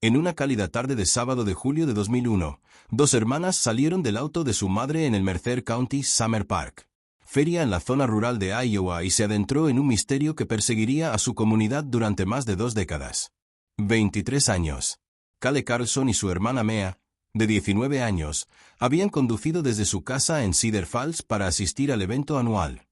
En una cálida tarde de sábado de julio de 2001, dos hermanas salieron del auto de su madre en el Mercer County Summer Park, feria en la zona rural de Iowa, y se adentró en un misterio que perseguiría a su comunidad durante más de 2 décadas. 23 años. Kale Carlson y su hermana Mea, de 19 años, habían conducido desde su casa en Cedar Falls para asistir al evento anual.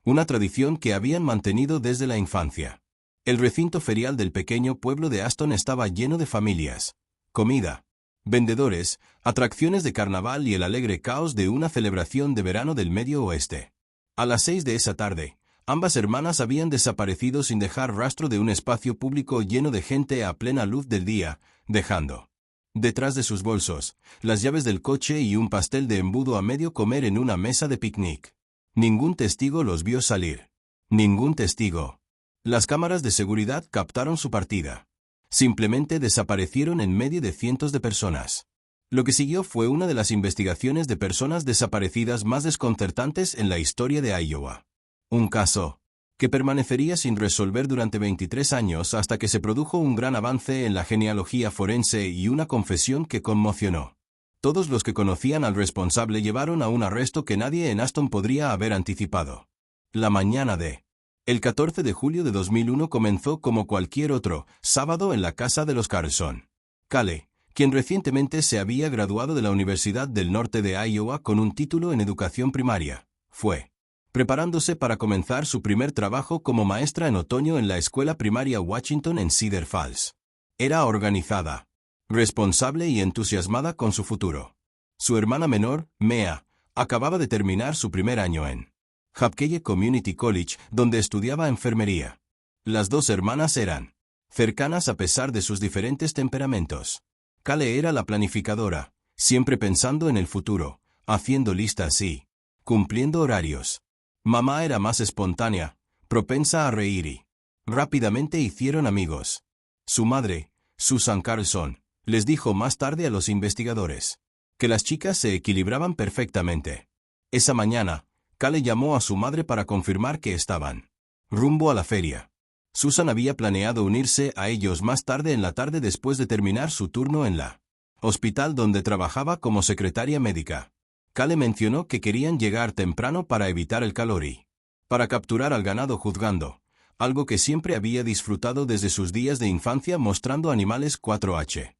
Una tradición que habían mantenido desde la infancia. El recinto ferial del pequeño pueblo de Aston estaba lleno de familias, comida, vendedores, atracciones de carnaval y el alegre caos de una celebración de verano del Medio Oeste. A las 6 de esa tarde, ambas hermanas habían desaparecido sin dejar rastro de un espacio público lleno de gente a plena luz del día, dejando detrás de sus bolsos las llaves del coche y un pastel de embudo a medio comer en una mesa de picnic. Ningún testigo los vio salir. Ningún testigo. Las cámaras de seguridad captaron su partida. Simplemente desaparecieron en medio de cientos de personas. Lo que siguió fue una de las investigaciones de personas desaparecidas más desconcertantes en la historia de Iowa. Un caso que permanecería sin resolver durante 23 años hasta que se produjo un gran avance en la genealogía forense y una confesión que conmocionó. Todos los que conocían al responsable llevaron a un arresto que nadie en Aston podría haber anticipado. La mañana de el 14 de julio de 2001 comenzó como cualquier otro sábado en la casa de los Carlson. Kale, quien recientemente se había graduado de la Universidad del Norte de Iowa con un título en educación primaria, fue preparándose para comenzar su primer trabajo como maestra en otoño en la escuela primaria Washington en Cedar Falls. Era organizada, responsable y entusiasmada con su futuro. Su hermana menor, Mea, acababa de terminar su primer año en Hapkeye Community College, donde estudiaba enfermería. Las dos hermanas eran cercanas a pesar de sus diferentes temperamentos. Kale era la planificadora, siempre pensando en el futuro, haciendo listas y cumpliendo horarios. Mamá era más espontánea, propensa a reír y rápidamente hicieron amigos. Su madre, Susan Carlson, les dijo más tarde a los investigadores que las chicas se equilibraban perfectamente. Esa mañana, Kale llamó a su madre para confirmar que estaban rumbo a la feria. Susan había planeado unirse a ellos más tarde en la tarde después de terminar su turno en la hospital donde trabajaba como secretaria médica. Kale mencionó que querían llegar temprano para evitar el calor y para capturar al ganado juzgando, algo que siempre había disfrutado desde sus días de infancia mostrando animales 4H.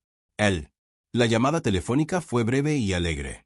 La llamada telefónica fue breve y alegre.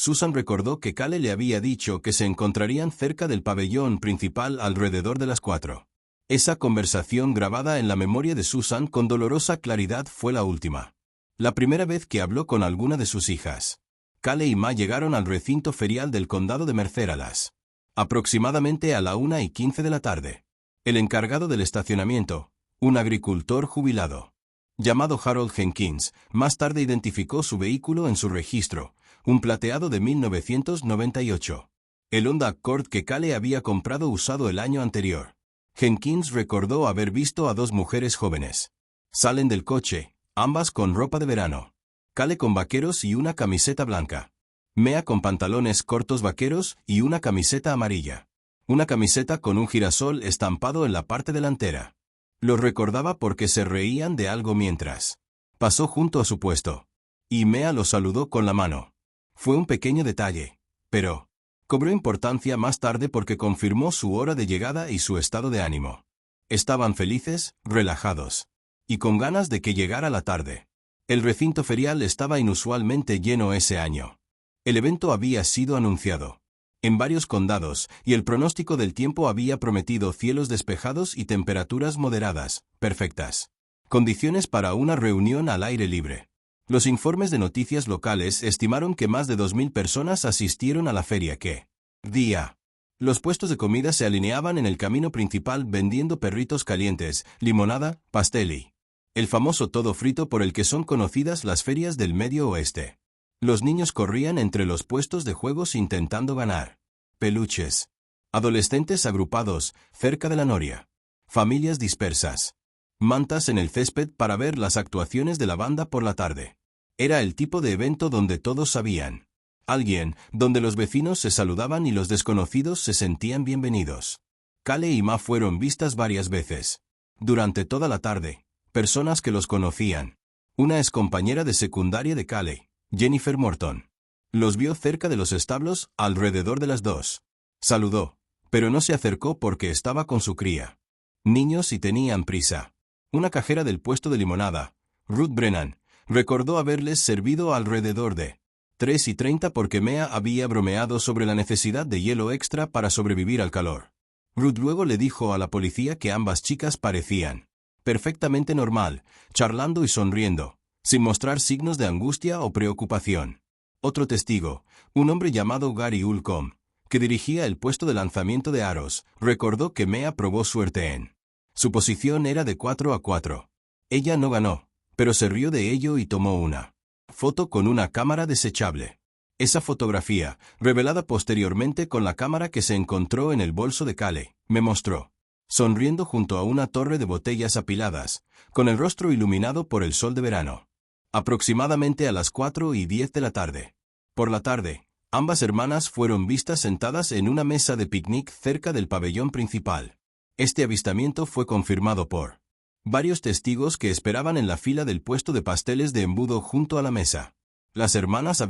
Susan recordó que Kale le había dicho que se encontrarían cerca del pabellón principal alrededor de las 4. Esa conversación grabada en la memoria de Susan con dolorosa claridad fue la última. La primera vez que habló con alguna de sus hijas. Kale y Ma llegaron al recinto ferial del condado de Mercer a las aproximadamente a la 1:15 de la tarde. El encargado del estacionamiento, un agricultor jubilado, llamado Harold Jenkins, más tarde identificó su vehículo en su registro, un plateado de 1998. El Honda Accord que Kale había comprado usado el año anterior. Jenkins recordó haber visto a dos mujeres jóvenes. Salen del coche, ambas con ropa de verano. Kale con vaqueros y una camiseta blanca. Mea con pantalones cortos vaqueros y una camiseta amarilla. Una camiseta con un girasol estampado en la parte delantera. Lo recordaba porque se reían de algo mientras pasó junto a su puesto. Y Mea lo saludó con la mano. Fue un pequeño detalle, pero cobró importancia más tarde porque confirmó su hora de llegada y su estado de ánimo. Estaban felices, relajados, y con ganas de que llegara la tarde. El recinto ferial estaba inusualmente lleno ese año. El evento había sido anunciado en varios condados, y el pronóstico del tiempo había prometido cielos despejados y temperaturas moderadas, perfectas condiciones para una reunión al aire libre. Los informes de noticias locales estimaron que más de 2.000 personas asistieron a la feria que día. Los puestos de comida se alineaban en el camino principal vendiendo perritos calientes, limonada, pastel y el famoso todo frito por el que son conocidas las ferias del Medio Oeste. Los niños corrían entre los puestos de juegos intentando ganar peluches. Adolescentes agrupados cerca de la noria. Familias dispersas. Mantas en el césped para ver las actuaciones de la banda por la tarde. Era el tipo de evento donde todos sabían alguien, donde los vecinos se saludaban y los desconocidos se sentían bienvenidos. Kale y Ma fueron vistas varias veces. Durante toda la tarde, personas que los conocían una excompañera de secundaria de Cale, Jennifer Morton. Los vio cerca de los establos alrededor de las 2. Saludó, pero no se acercó porque estaba con su cría. Niños y tenían prisa. Una cajera del puesto de limonada, Ruth Brennan, recordó haberles servido alrededor de 3:30 porque Mea había bromeado sobre la necesidad de hielo extra para sobrevivir al calor. Ruth luego le dijo a la policía que ambas chicas parecían perfectamente normal, charlando y sonriendo, sin mostrar signos de angustia o preocupación. Otro testigo, un hombre llamado Gary Ulcomb, que dirigía el puesto de lanzamiento de aros, recordó que Mea probó suerte en. Su posición era de 4-4. Ella no ganó, pero se rió de ello y tomó una foto con una cámara desechable. Esa fotografía, revelada posteriormente con la cámara que se encontró en el bolso de Cale, me mostró sonriendo junto a una torre de botellas apiladas, con el rostro iluminado por el sol de verano. Aproximadamente a las 4:10 de la tarde. Por la tarde, ambas hermanas fueron vistas sentadas en una mesa de picnic cerca del pabellón principal. Este avistamiento fue confirmado por varios testigos que esperaban en la fila del puesto de pasteles de embudo junto a la mesa. Las hermanas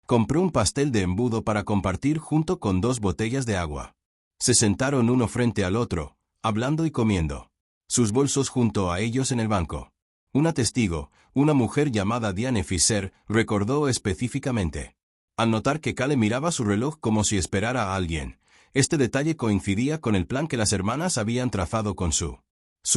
compró un pastel de embudo para compartir junto con 2 botellas de agua. Se sentaron uno frente al otro, hablando y comiendo. Sus bolsos junto a ellos en el banco. Una testigo, una mujer llamada Diane Fisher, recordó específicamente. Al notar que Cale miraba su reloj como si esperara a alguien, este detalle coincidía con el plan que las hermanas habían trazado con su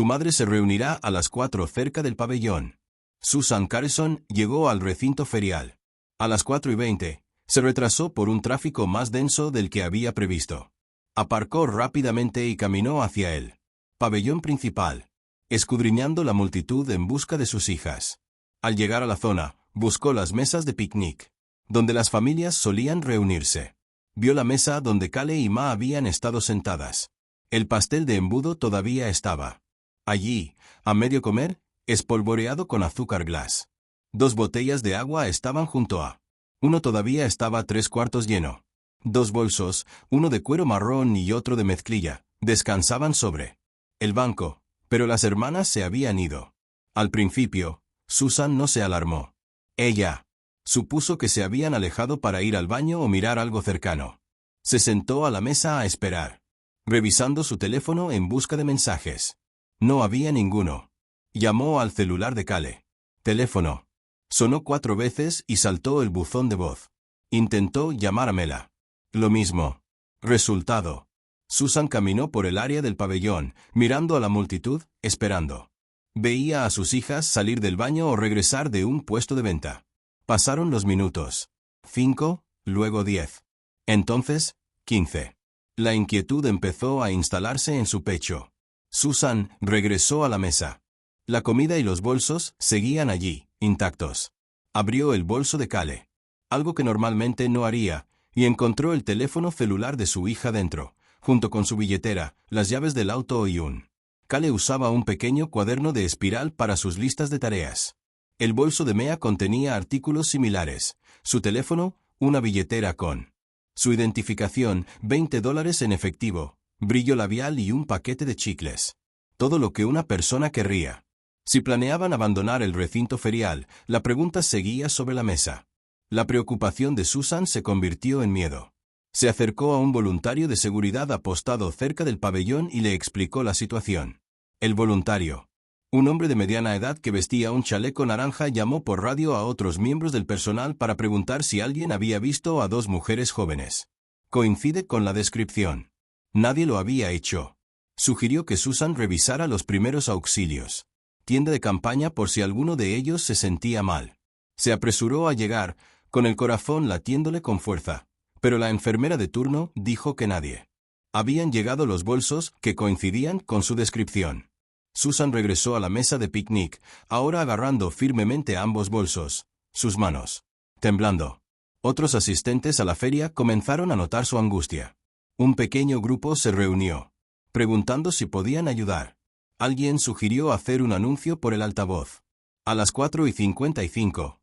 madre se reunirá a las 4 cerca del pabellón. Susan Carson llegó al recinto ferial. A las 4:20, se retrasó por un tráfico más denso del que había previsto. Aparcó rápidamente y caminó hacia el pabellón principal, escudriñando la multitud en busca de sus hijas. Al llegar a la zona, buscó las mesas de picnic, donde las familias solían reunirse. Vio la mesa donde Cale y Ma habían estado sentadas. El pastel de embudo todavía estaba allí, a medio comer, espolvoreado con azúcar glass. 2 botellas de agua estaban junto a. Uno todavía estaba 3/4 lleno. 2 bolsos, uno de cuero marrón y otro de mezclilla, descansaban sobre el banco, pero las hermanas se habían ido. Al principio, Susan no se alarmó. Ella supuso que se habían alejado para ir al baño o mirar algo cercano. Se sentó a la mesa a esperar, revisando su teléfono en busca de mensajes. No había ninguno. Llamó al celular de Cale. Teléfono. Sonó 4 veces y saltó el buzón de voz. Intentó llamar a Mela. Lo mismo. Resultado. Susan caminó por el área del pabellón, mirando a la multitud, esperando. Veía a sus hijas salir del baño o regresar de un puesto de venta. Pasaron los minutos. 5, luego 10. Entonces, 15. La inquietud empezó a instalarse en su pecho. Susan regresó a la mesa. La comida y los bolsos seguían allí, intactos. Abrió el bolso de Cale, algo que normalmente no haría, y encontró el teléfono celular de su hija dentro, junto con su billetera, las llaves del auto y un. Cale usaba un pequeño cuaderno de espiral para sus listas de tareas. El bolso de Mea contenía artículos similares, su teléfono, una billetera con su identificación, $20 en efectivo, brillo labial y un paquete de chicles. Todo lo que una persona querría. Si planeaban abandonar el recinto ferial, la pregunta seguía sobre la mesa. La preocupación de Susan se convirtió en miedo. Se acercó a un voluntario de seguridad apostado cerca del pabellón y le explicó la situación. El voluntario, un hombre de mediana edad que vestía un chaleco naranja, llamó por radio a otros miembros del personal para preguntar si alguien había visto a 2 mujeres jóvenes. Coincide con la descripción. Nadie lo había hecho. Sugirió que Susan revisara los primeros auxilios. Tienda de campaña por si alguno de ellos se sentía mal. Se apresuró a llegar, con el corazón latiéndole con fuerza, pero la enfermera de turno dijo que nadie. Habían llegado los bolsos que coincidían con su descripción. Susan regresó a la mesa de picnic, ahora agarrando firmemente ambos bolsos, sus manos temblando. Otros asistentes a la feria comenzaron a notar su angustia. Un pequeño grupo se reunió, preguntando si podían ayudar. Alguien sugirió hacer un anuncio por el altavoz. A las 4:55,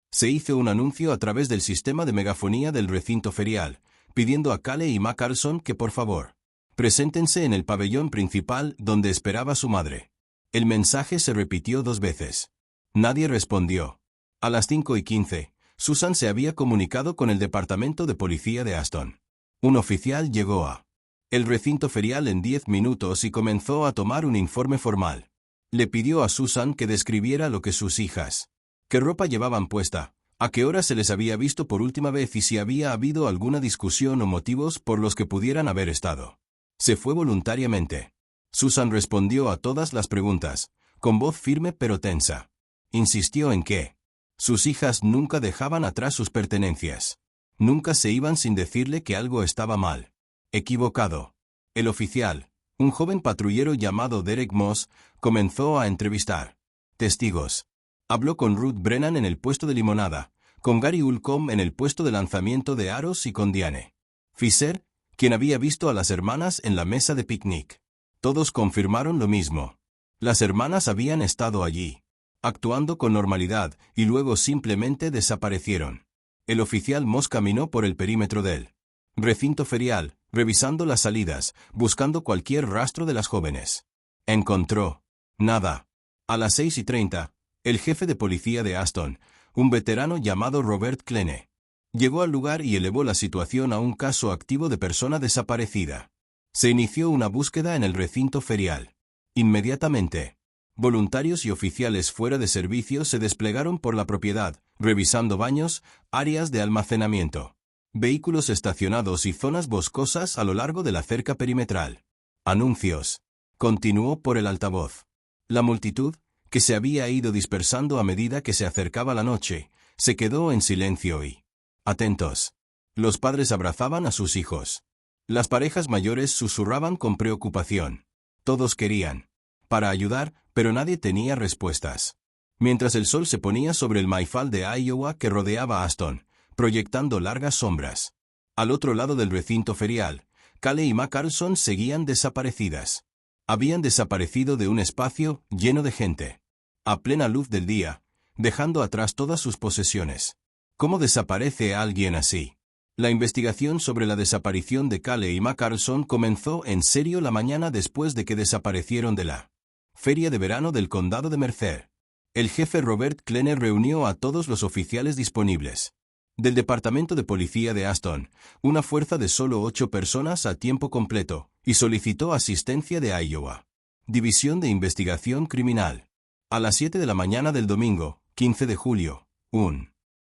se hizo un anuncio a través del sistema de megafonía del recinto ferial, pidiendo a Cale y Ma Carlson que por favor preséntense en el pabellón principal donde esperaba su madre. El mensaje se repitió 2 veces. Nadie respondió. A las 5:15, Susan se había comunicado con el departamento de policía de Aston. Un oficial llegó a el recinto ferial en 10 minutos y comenzó a tomar un informe formal. Le pidió a Susan que describiera lo que sus hijas, qué ropa llevaban puesta, a qué hora se les había visto por última vez y si había habido alguna discusión o motivos por los que pudieran haber estado. Se fue voluntariamente. Susan respondió a todas las preguntas, con voz firme pero tensa. Insistió en que sus hijas nunca dejaban atrás sus pertenencias. Nunca se iban sin decirle que algo estaba mal. Equivocado. El oficial, un joven patrullero llamado Derek Moss, comenzó a entrevistar testigos. Habló con Ruth Brennan en el puesto de limonada, con Gary Ulcomb en el puesto de lanzamiento de aros y con Diane Fisher, quien había visto a las hermanas en la mesa de picnic. Todos confirmaron lo mismo. Las hermanas habían estado allí, actuando con normalidad, y luego simplemente desaparecieron. El oficial Moss caminó por el perímetro del recinto ferial, revisando las salidas, buscando cualquier rastro de las jóvenes. Encontró nada. A las 6:30, el jefe de policía de Aston, un veterano llamado Robert Klene, llegó al lugar y elevó la situación a un caso activo de persona desaparecida. Se inició una búsqueda en el recinto ferial. Inmediatamente, voluntarios y oficiales fuera de servicio se desplegaron por la propiedad, revisando baños, áreas de almacenamiento, vehículos estacionados y zonas boscosas a lo largo de la cerca perimetral. Anuncios. Continuó por el altavoz. La multitud, que se había ido dispersando a medida que se acercaba la noche, se quedó en silencio y atentos. Los padres abrazaban a sus hijos. Las parejas mayores susurraban con preocupación. Todos querían para ayudar, pero nadie tenía respuestas. Mientras el sol se ponía sobre el maifal de Iowa que rodeaba Aston, proyectando largas sombras. Al otro lado del recinto ferial, Cale y Ma Carlson seguían desaparecidas. Habían desaparecido de un espacio lleno de gente, a plena luz del día, dejando atrás todas sus posesiones. ¿Cómo desaparece alguien así? La investigación sobre la desaparición de Cale y Ma Carlson comenzó en serio la mañana después de que desaparecieron de la feria de verano del condado de Mercer. El jefe Robert Klene reunió a todos los oficiales disponibles del Departamento de Policía de Aston, una fuerza de solo 8 personas a tiempo completo, y solicitó asistencia de Iowa División de Investigación Criminal. A las 7 de la mañana del domingo, 15 de julio,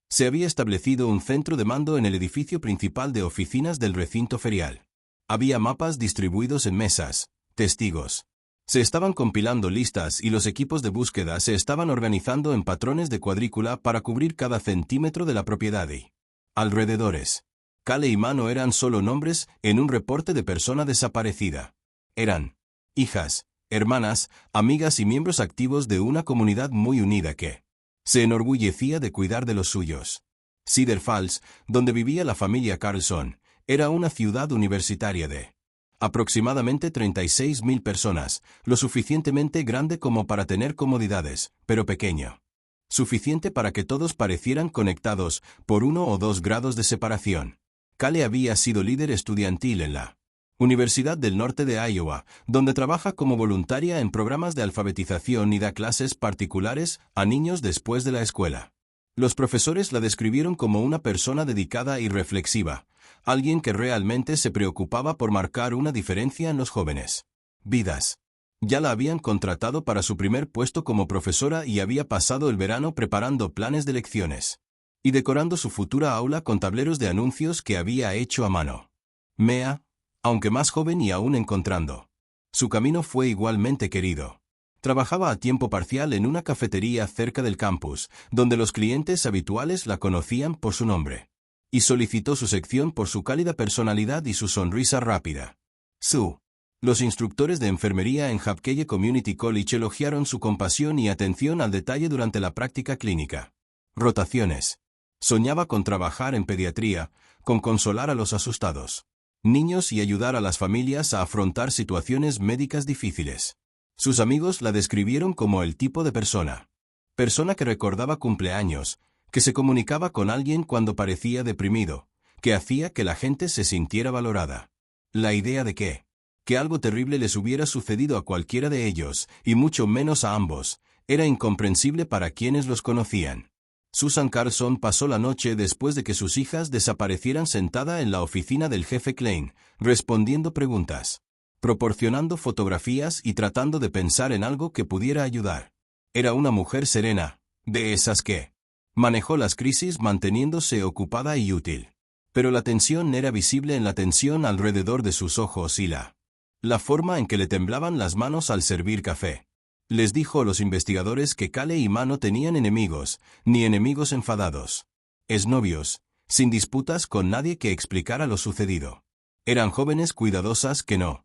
se había establecido un centro de mando en el edificio principal de oficinas del recinto ferial. Había mapas distribuidos en mesas, testigos. Se estaban compilando listas y los equipos de búsqueda se estaban organizando en patrones de cuadrícula para cubrir cada centímetro de la propiedad y alrededores. Cale y Ma no eran solo nombres en un reporte de persona desaparecida. Eran hijas, hermanas, amigas y miembros activos de una comunidad muy unida que se enorgullecía de cuidar de los suyos. Cedar Falls, donde vivía la familia Carlson, era una ciudad universitaria de aproximadamente 36.000 personas, lo suficientemente grande como para tener comodidades, pero pequeño. Suficiente para que todos parecieran conectados por 1 o 2 grados de separación. Cale había sido líder estudiantil en la Universidad del Norte de Iowa, donde trabaja como voluntaria en programas de alfabetización y da clases particulares a niños después de la escuela. Los profesores la describieron como una persona dedicada y reflexiva, alguien que realmente se preocupaba por marcar una diferencia en los jóvenes vidas. Ya la habían contratado para su primer puesto como profesora y había pasado el verano preparando planes de lecciones y decorando su futura aula con tableros de anuncios que había hecho a mano. Mea, aunque más joven y aún encontrando su camino, fue igualmente querido. Trabajaba a tiempo parcial en una cafetería cerca del campus, donde los clientes habituales la conocían por su nombre, y solicitó su sección por su cálida personalidad y su sonrisa rápida. Los instructores de enfermería en Hapkeye Community College elogiaron su compasión y atención al detalle durante la práctica clínica. Rotaciones. Soñaba con trabajar en pediatría, con consolar a los asustados niños y ayudar a las familias a afrontar situaciones médicas difíciles. Sus amigos la describieron como el tipo de persona que recordaba cumpleaños, que se comunicaba con alguien cuando parecía deprimido, que hacía que la gente se sintiera valorada. La idea de que algo terrible les hubiera sucedido a cualquiera de ellos, y mucho menos a ambos, Era incomprensible para quienes los conocían. Susan Carlson pasó la noche después de que sus hijas desaparecieran sentada en la oficina del jefe Klein, respondiendo preguntas, proporcionando fotografías y tratando de pensar en algo que pudiera ayudar. Era una mujer serena, de esas que manejó las crisis manteniéndose ocupada y útil. Pero la tensión era visible en la tensión alrededor de sus ojos y la forma en que le temblaban las manos al servir café. Les dijo a los investigadores que Cale y Ma no tenían enemigos, ni enemigos enfadados. Exnovios, sin disputas con nadie que explicara lo sucedido. Eran jóvenes cuidadosas que no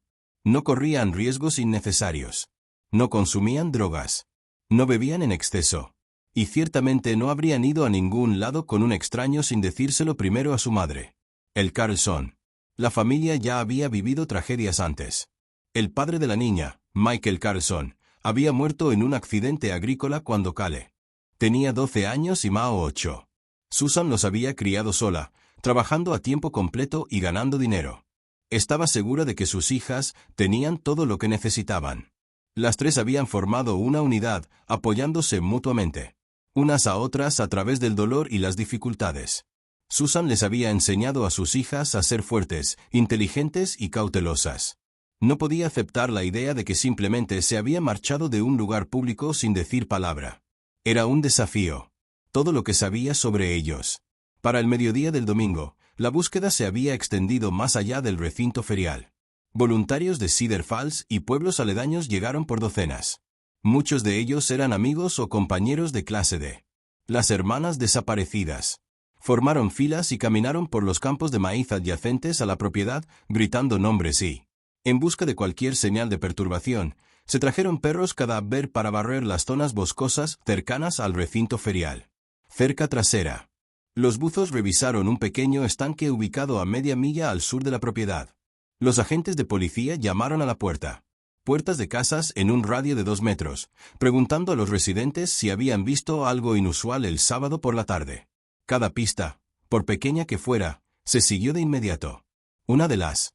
corrían riesgos innecesarios. No consumían drogas. No bebían en exceso. Y ciertamente no habrían ido a ningún lado con un extraño sin decírselo primero a su madre. El Carlson. La familia ya había vivido tragedias antes. El padre de la niña, Michael Carlson, había muerto en un accidente agrícola cuando Cale tenía 12 años y Mao 8. Susan los había criado sola, trabajando a tiempo completo y ganando dinero. Estaba segura de que sus hijas tenían todo lo que necesitaban. Las tres habían formado una unidad, apoyándose mutuamente, unas a otras a través del dolor y las dificultades. Susan les había enseñado a sus hijas a ser fuertes, inteligentes y cautelosas. No podía aceptar la idea de que simplemente se había marchado de un lugar público sin decir palabra. Era un desafío. Todo lo que sabía sobre ellos. Para el mediodía del domingo, la búsqueda se había extendido más allá del recinto ferial. Voluntarios de Cedar Falls y pueblos aledaños llegaron por docenas. Muchos de ellos eran amigos o compañeros de clase de las hermanas desaparecidas. Formaron filas y caminaron por los campos de maíz adyacentes a la propiedad, gritando nombres y, en busca de cualquier señal de perturbación, se trajeron perros cadáver para barrer las zonas boscosas cercanas al recinto ferial. Cerca trasera. Los buzos revisaron un pequeño estanque ubicado a media milla al sur de la propiedad. Los agentes de policía llamaron a la puertas de casas en un radio de 2 metros, preguntando a los residentes si habían visto algo inusual el sábado por la tarde. Cada pista, por pequeña que fuera, se siguió de inmediato. Una de las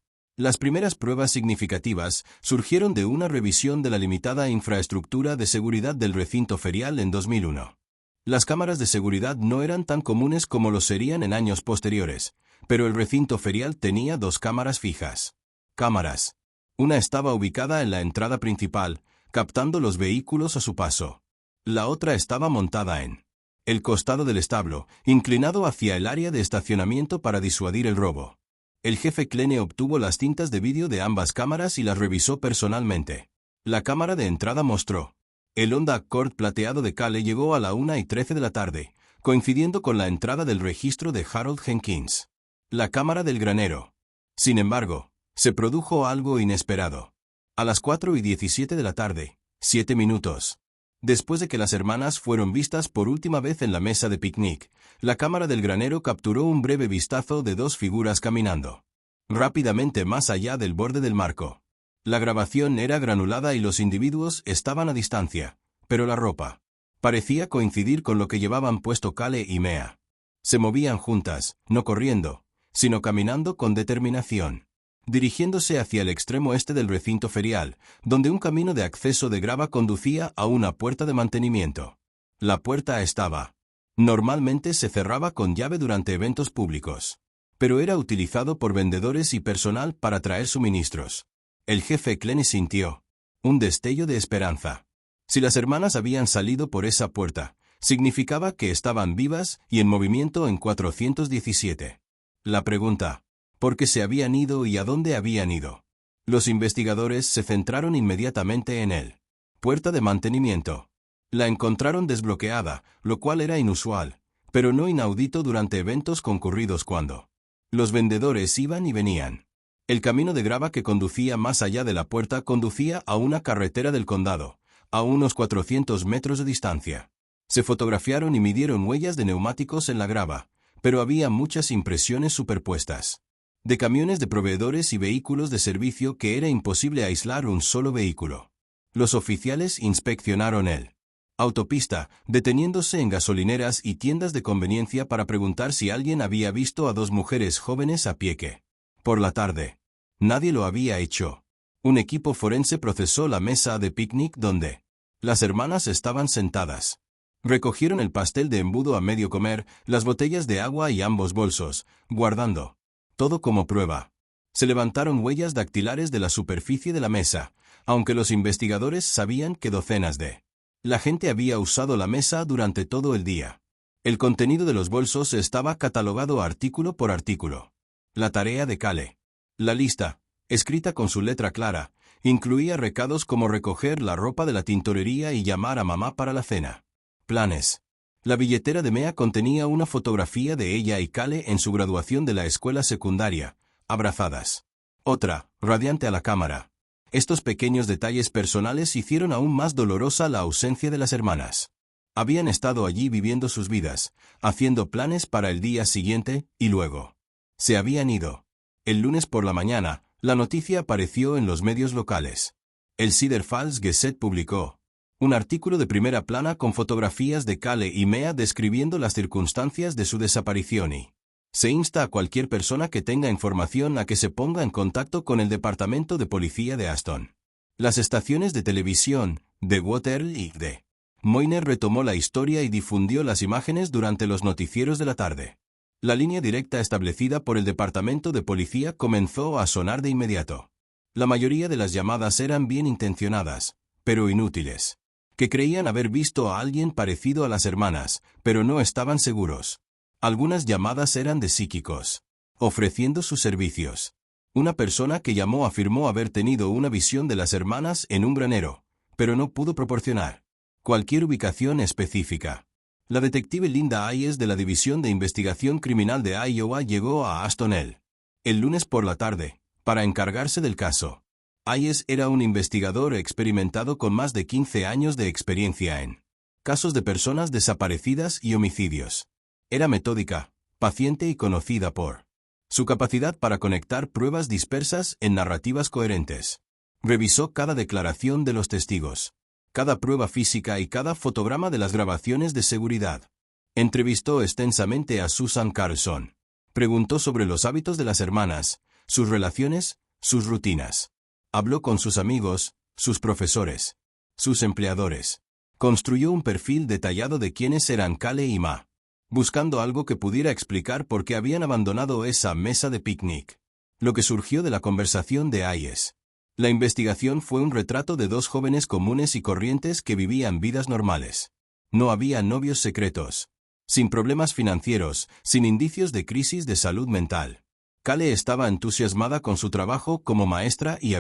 primeras pruebas significativas surgieron de una revisión de la limitada infraestructura de seguridad del recinto ferial en 2001. Las cámaras de seguridad no eran tan comunes como lo serían en años posteriores, pero el recinto ferial tenía 2 cámaras fijas. Cámaras. Una estaba ubicada en la entrada principal, captando los vehículos a su paso. La otra estaba montada en el costado del establo, inclinado hacia el área de estacionamiento para disuadir el robo. El jefe Klein obtuvo las cintas de vídeo de ambas cámaras y las revisó personalmente. La cámara de entrada mostró. El Honda Accord plateado de Cale llegó a la 1:13 de la tarde, coincidiendo con la entrada del registro de Harold Jenkins. La cámara del granero. Sin embargo, se produjo algo inesperado. A las 4:17 de la tarde, 7 minutos. Después de que las hermanas fueron vistas por última vez en la mesa de picnic, la cámara del granero capturó un breve vistazo de 2 figuras caminando rápidamente más allá del borde del marco. La grabación era granulada y los individuos estaban a distancia, pero la ropa parecía coincidir con lo que llevaban puesto Cale y Mea. Se movían juntas, no corriendo, sino caminando con determinación, dirigiéndose hacia el extremo este del recinto ferial, donde un camino de acceso de grava conducía a una puerta de mantenimiento. La puerta estaba. Normalmente se cerraba con llave durante eventos públicos, pero era utilizado por vendedores y personal para traer suministros. El jefe Klein sintió un destello de esperanza. Si las hermanas habían salido por esa puerta, significaba que estaban vivas y en movimiento en 417. La pregunta: ¿por qué se habían ido y a dónde habían ido? Los investigadores se centraron inmediatamente en él. Puerta de mantenimiento. La encontraron desbloqueada, lo cual era inusual, pero no inaudito durante eventos concurridos cuando los vendedores iban y venían. El camino de grava que conducía más allá de la puerta conducía a una carretera del condado, a unos 400 metros de distancia. Se fotografiaron y midieron huellas de neumáticos en la grava, pero había muchas impresiones superpuestas. De camiones de proveedores y vehículos de servicio que era imposible aislar un solo vehículo. Los oficiales inspeccionaron el autopista, deteniéndose en gasolineras y tiendas de conveniencia para preguntar si alguien había visto a 2 mujeres jóvenes a pie que, por la tarde, nadie lo había hecho. Un equipo forense procesó la mesa de picnic donde Las hermanas estaban sentadas. Recogieron el pastel de embudo a medio comer, las botellas de agua y ambos bolsos, guardando todo como prueba. Se levantaron huellas dactilares de la superficie de la mesa, aunque los investigadores sabían que docenas de la gente había usado la mesa durante todo el día. El contenido de los bolsos estaba catalogado artículo por artículo. La tarea de Cale. La lista, escrita con su letra clara, incluía recados como recoger la ropa de la tintorería y llamar a mamá para la cena. Planes. La billetera de Mea contenía una fotografía de ella y Cale en su graduación de la escuela secundaria, abrazadas. Otra, radiante a la cámara. Estos pequeños detalles personales hicieron aún más dolorosa la ausencia de las hermanas. Habían estado allí viviendo sus vidas, haciendo planes para el día siguiente, y luego se habían ido. El lunes por la mañana, la noticia apareció en los medios locales. El Cedar Falls Gazette publicó un artículo de primera plana con fotografías de Cale y Mea describiendo las circunstancias de su desaparición y se insta a cualquier persona que tenga información a que se ponga en contacto con el Departamento de Policía de Aston. Las estaciones de televisión, de Waterloo y de Moyne retomó la historia y difundió las imágenes durante los noticieros de la tarde. La línea directa establecida por el Departamento de Policía comenzó a sonar de inmediato. La mayoría de las llamadas eran bien intencionadas, pero inútiles, que creían haber visto a alguien parecido a las hermanas, pero no estaban seguros. Algunas llamadas eran de psíquicos, ofreciendo sus servicios. Una persona que llamó afirmó haber tenido una visión de las hermanas en un granero, pero no pudo proporcionar cualquier ubicación específica. La detective Linda Hayes de la División de Investigación Criminal de Iowa llegó a Astonell el lunes por la tarde, para encargarse del caso. Hayes era un investigador experimentado con más de 15 años de experiencia en casos de personas desaparecidas y homicidios. Era metódica, paciente y conocida por su capacidad para conectar pruebas dispersas en narrativas coherentes. Revisó cada declaración de los testigos, cada prueba física y cada fotograma de las grabaciones de seguridad. Entrevistó extensamente a Susan Carlson. Preguntó sobre los hábitos de las hermanas, sus relaciones, sus rutinas. Habló con sus amigos, sus profesores, sus empleadores. Construyó un perfil detallado de quiénes eran Cale y Ma, buscando algo que pudiera explicar por qué habían abandonado esa mesa de picnic. Lo que surgió de la conversación de Hayes. La investigación fue un retrato de dos jóvenes comunes y corrientes que vivían vidas normales. No había novios secretos, sin problemas financieros, sin indicios de crisis de salud mental. Cale estaba entusiasmada con su trabajo como maestra y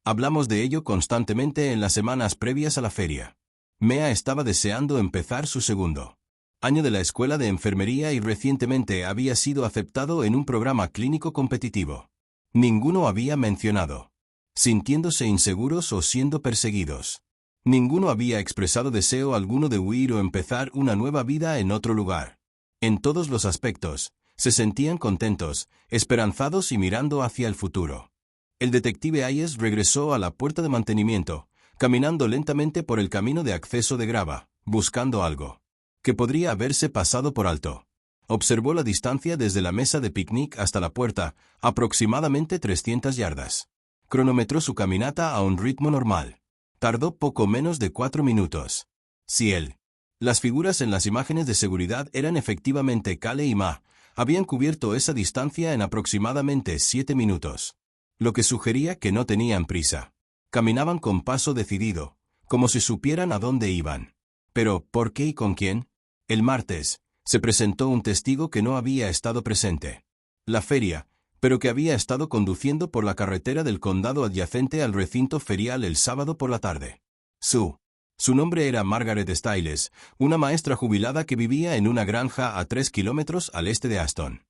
hablamos de ello constantemente en las semanas previas a la feria. Mea estaba deseando empezar su segundo año de la escuela de enfermería y recientemente había sido aceptado en un programa clínico competitivo. Ninguno había mencionado sintiéndose inseguros o siendo perseguidos. Ninguno había expresado deseo alguno de huir o empezar una nueva vida en otro lugar. En todos los aspectos, se sentían contentos, esperanzados y mirando hacia el futuro. El detective Hayes regresó a la puerta de mantenimiento, caminando lentamente por el camino de acceso de grava, buscando algo que podría haberse pasado por alto. Observó la distancia desde la mesa de picnic hasta la puerta, aproximadamente 300 yardas. Cronometró su caminata a un ritmo normal. Tardó poco menos de 4 minutos. Si las figuras en las imágenes de seguridad eran efectivamente Cale y Ma, habían cubierto esa distancia en aproximadamente 7 minutos. Lo que sugería que no tenían prisa. Caminaban con paso decidido, como si supieran a dónde iban. Pero, ¿por qué y con quién? El martes, se presentó un testigo que no había estado presente. La feria, pero que había estado conduciendo por la carretera del condado adyacente al recinto ferial el sábado por la tarde. Su nombre era Margaret Stiles, una maestra jubilada que vivía en una granja a 3 kilómetros al este de Aston.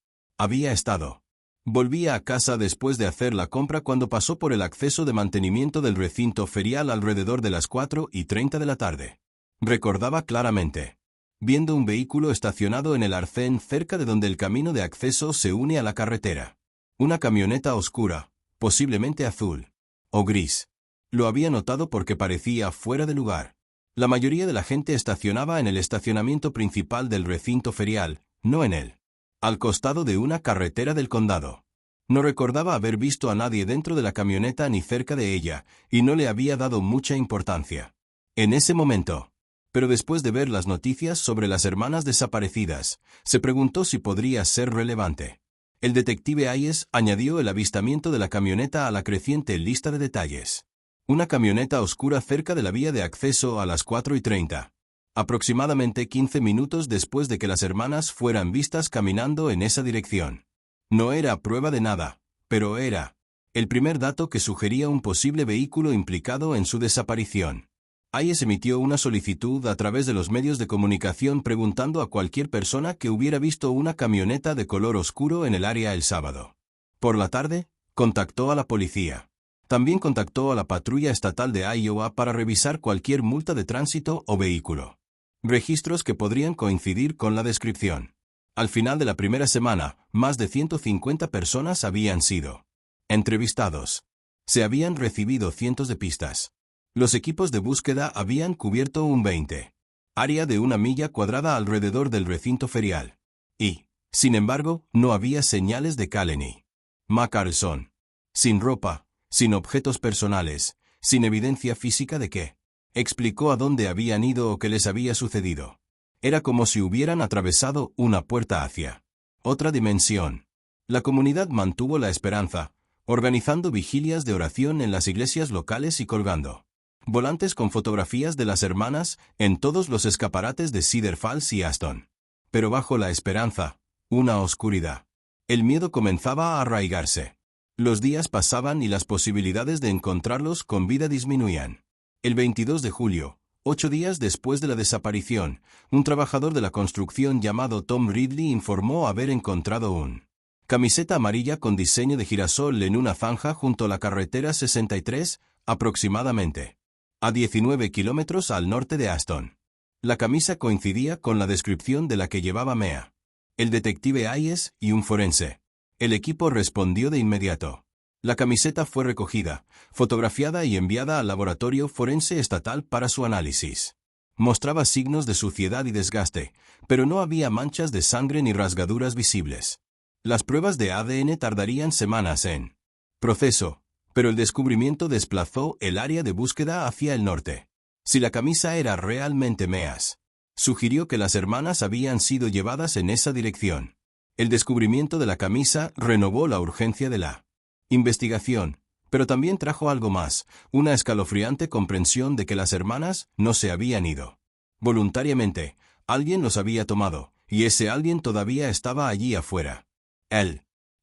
Volvía a casa después de hacer la compra cuando pasó por el acceso de mantenimiento del recinto ferial alrededor de las 4:30 de la tarde. Recordaba claramente viendo un vehículo estacionado en el arcén cerca de donde el camino de acceso se une a la carretera. Una camioneta oscura, posiblemente azul o gris. Lo había notado porque parecía fuera de lugar. La mayoría de la gente estacionaba en el estacionamiento principal del recinto ferial, no en él. Al costado de una carretera del condado. No recordaba haber visto a nadie dentro de la camioneta ni cerca de ella, y no le había dado mucha importancia. En ese momento. Pero después de ver las noticias sobre las hermanas desaparecidas, se preguntó si podría ser relevante. El detective Hayes añadió el avistamiento de la camioneta a la creciente lista de detalles. Una camioneta oscura cerca de la vía de acceso a las 4:30. Aproximadamente 15 minutos después de que las hermanas fueran vistas caminando en esa dirección. No era prueba de nada, pero era el primer dato que sugería un posible vehículo implicado en su desaparición. Hayes emitió una solicitud a través de los medios de comunicación preguntando a cualquier persona que hubiera visto una camioneta de color oscuro en el área el sábado. Por la tarde, contactó a la policía. También contactó a la patrulla estatal de Iowa para revisar cualquier multa de tránsito o vehículo. Registros que podrían coincidir con la descripción. Al final de la primera semana, más de 150 personas habían sido entrevistados. Se habían recibido cientos de pistas. Los equipos de búsqueda habían cubierto un 20 área de 1 milla cuadrada alrededor del recinto ferial. Y, sin embargo, no había señales de Kaleni McCarlson. Sin ropa, sin objetos personales, sin evidencia física de que explicó a dónde habían ido o qué les había sucedido. Era como si hubieran atravesado una puerta hacia otra dimensión. La comunidad mantuvo la esperanza, organizando vigilias de oración en las iglesias locales y colgando volantes con fotografías de las hermanas en todos los escaparates de Cedar Falls y Aston. Pero bajo la esperanza, una oscuridad. El miedo comenzaba a arraigarse. Los días pasaban y las posibilidades de encontrarlos con vida disminuían. El 22 de julio, 8 días después de la desaparición, un trabajador de la construcción llamado Tom Ridley informó haber encontrado un camiseta amarilla con diseño de girasol en una zanja junto a la carretera 63, aproximadamente a 19 kilómetros al norte de Aston. La camisa coincidía con la descripción de la que llevaba Mea, el detective Hayes y un forense. El equipo respondió de inmediato. La camiseta fue recogida, fotografiada y enviada al laboratorio forense estatal para su análisis. Mostraba signos de suciedad y desgaste, pero no había manchas de sangre ni rasgaduras visibles. Las pruebas de ADN tardarían semanas en proceso, pero el descubrimiento desplazó el área de búsqueda hacia el norte. Si la camisa era realmente Mea's, sugirió que las hermanas habían sido llevadas en esa dirección. El descubrimiento de la camisa renovó la urgencia de la investigación, pero también trajo algo más, una escalofriante comprensión de que las hermanas no se habían ido voluntariamente, alguien los había tomado, y ese alguien todavía estaba allí afuera.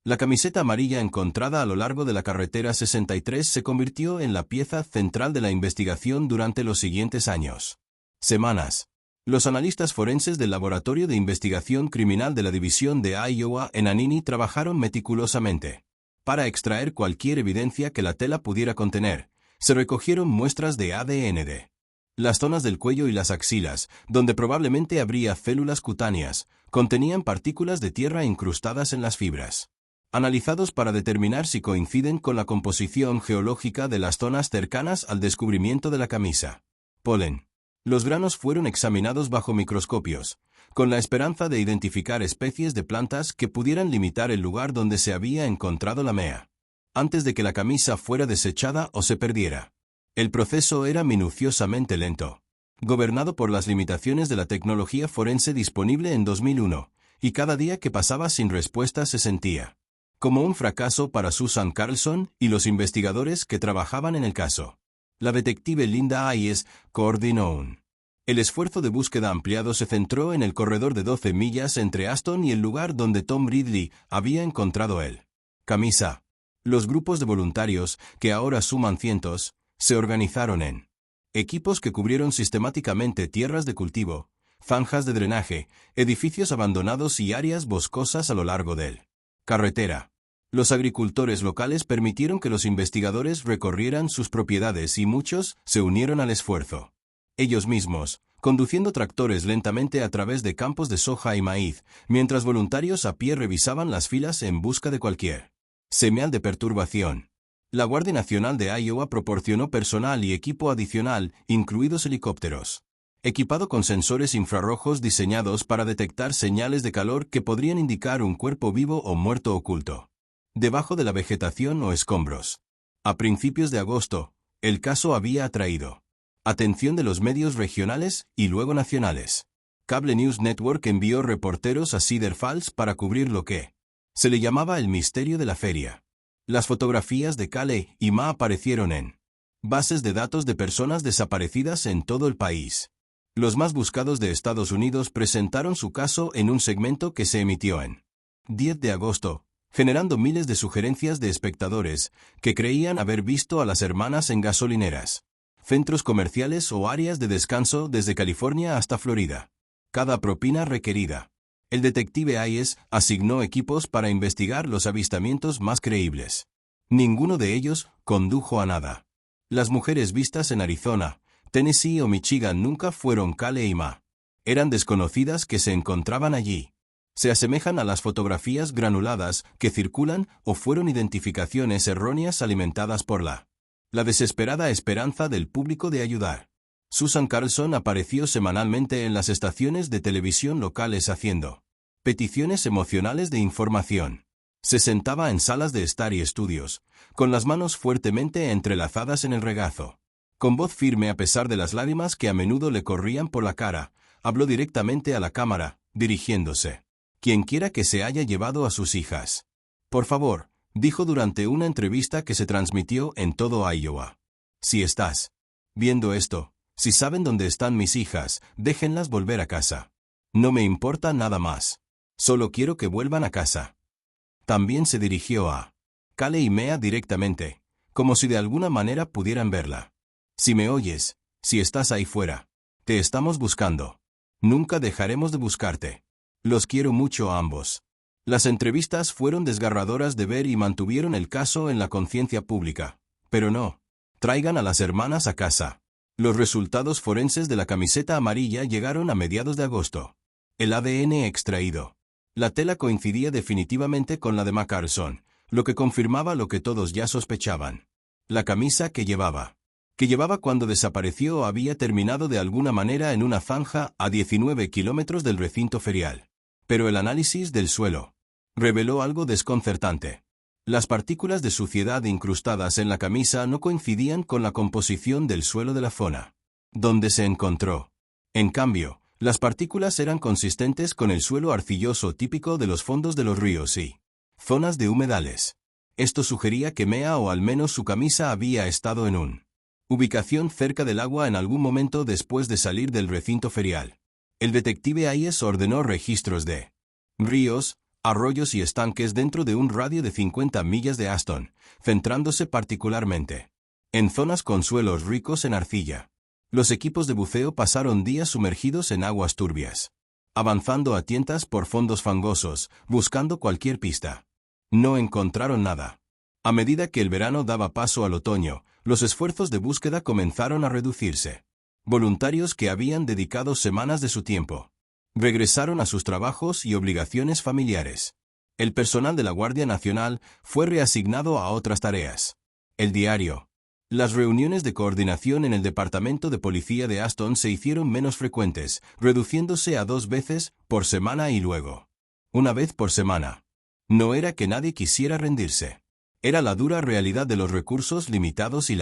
La camiseta amarilla encontrada a lo largo de la carretera 63 se convirtió en la pieza central de la investigación durante los siguientes años. Semanas. Los analistas forenses del Laboratorio de Investigación Criminal de la División de Iowa en Anini trabajaron meticulosamente para extraer cualquier evidencia que la tela pudiera contener. Se recogieron muestras de ADN de las zonas del cuello y las axilas, donde probablemente habría células cutáneas, contenían partículas de tierra incrustadas en las fibras. Analizados para determinar si coinciden con la composición geológica de las zonas cercanas al descubrimiento de la camisa. Polen. Los granos fueron examinados bajo microscopios, con la esperanza de identificar especies de plantas que pudieran limitar el lugar donde se había encontrado la Mea, antes de que la camisa fuera desechada o se perdiera. El proceso era minuciosamente lento, gobernado por las limitaciones de la tecnología forense disponible en 2001, y cada día que pasaba sin respuesta se sentía como un fracaso para Susan Carlson y los investigadores que trabajaban en el caso. La detective Linda Hayes coordinó el esfuerzo de búsqueda ampliado se centró en el corredor de 12 millas entre Aston y el lugar donde Tom Ridley había encontrado el camisa. Los grupos de voluntarios, que ahora suman cientos, se organizaron en equipos que cubrieron sistemáticamente tierras de cultivo, zanjas de drenaje, edificios abandonados y áreas boscosas a lo largo del carretera. Los agricultores locales permitieron que los investigadores recorrieran sus propiedades y muchos se unieron al esfuerzo. Ellos mismos, conduciendo tractores lentamente a través de campos de soja y maíz, mientras voluntarios a pie revisaban las filas en busca de cualquier señal de perturbación. La Guardia Nacional de Iowa proporcionó personal y equipo adicional, incluidos helicópteros, equipado con sensores infrarrojos diseñados para detectar señales de calor que podrían indicar un cuerpo vivo o muerto oculto debajo de la vegetación o escombros. A principios de agosto, el caso había atraído Atención de los medios regionales y luego nacionales. Cable News Network envió reporteros a Cedar Falls para cubrir lo que se le llamaba el misterio de la feria. Las fotografías de Cale y Ma aparecieron en bases de datos de personas desaparecidas en todo el país. Los más buscados de Estados Unidos presentaron su caso en un segmento que se emitió en 10 de agosto, generando miles de sugerencias de espectadores que creían haber visto a las hermanas en gasolineras, centros comerciales o áreas de descanso desde California hasta Florida. Cada propina requerida. El detective Hayes asignó equipos para investigar los avistamientos más creíbles. Ninguno de ellos condujo a nada. Las mujeres vistas en Arizona, Tennessee o Michigan nunca fueron Cale y Ma. Eran desconocidas que se encontraban allí. Se asemejan a las fotografías granuladas que circulan o fueron identificaciones erróneas alimentadas por la desesperada esperanza del público de ayudar. Susan Carlson apareció semanalmente en las estaciones de televisión locales haciendo peticiones emocionales de información. Se sentaba en salas de estar y estudios, con las manos fuertemente entrelazadas en el regazo. Con voz firme a pesar de las lágrimas que a menudo le corrían por la cara, habló directamente a la cámara, dirigiéndose. Quienquiera que se haya llevado a sus hijas. Por favor, dijo durante una entrevista que se transmitió en todo Iowa. Si estás viendo esto, si saben dónde están mis hijas, déjenlas volver a casa. No me importa nada más. Solo quiero que vuelvan a casa. También se dirigió a Cale y Mea directamente, como si de alguna manera pudieran verla. Si me oyes, si estás ahí fuera, te estamos buscando. Nunca dejaremos de buscarte. Los quiero mucho a ambos. Las entrevistas fueron desgarradoras de ver y mantuvieron el caso en la conciencia pública. Pero no. Traigan a las hermanas a casa. Los resultados forenses de la camiseta amarilla llegaron a mediados de agosto. El ADN extraído. La tela coincidía definitivamente con la de Ma Carlson, lo que confirmaba lo que todos ya sospechaban. La camisa que llevaba cuando desapareció había terminado de alguna manera en una zanja a 19 kilómetros del recinto ferial. Pero el análisis del suelo reveló algo desconcertante. Las partículas de suciedad incrustadas en la camisa no coincidían con la composición del suelo de la zona donde se encontró. En cambio, las partículas eran consistentes con el suelo arcilloso típico de los fondos de los ríos y zonas de humedales. Esto sugería que Mea o al menos su camisa había estado en una ubicación cerca del agua en algún momento después de salir del recinto ferial. El detective Hayes ordenó registros de ríos, arroyos y estanques dentro de un radio de 50 millas de Aston, centrándose particularmente en zonas con suelos ricos en arcilla. Los equipos de buceo pasaron días sumergidos en aguas turbias, avanzando a tientas por fondos fangosos, buscando cualquier pista. No encontraron nada. A medida que el verano daba paso al otoño, los esfuerzos de búsqueda comenzaron a reducirse. Voluntarios que habían dedicado semanas de su tiempo regresaron a sus trabajos y obligaciones familiares. El personal de la Guardia Nacional fue reasignado a otras tareas. El diario. Las reuniones de coordinación en el Departamento de Policía de Aston se hicieron menos frecuentes, reduciéndose a 2 veces por semana y luego una vez por semana. No era que nadie quisiera rendirse. Era la dura realidad de los recursos limitados y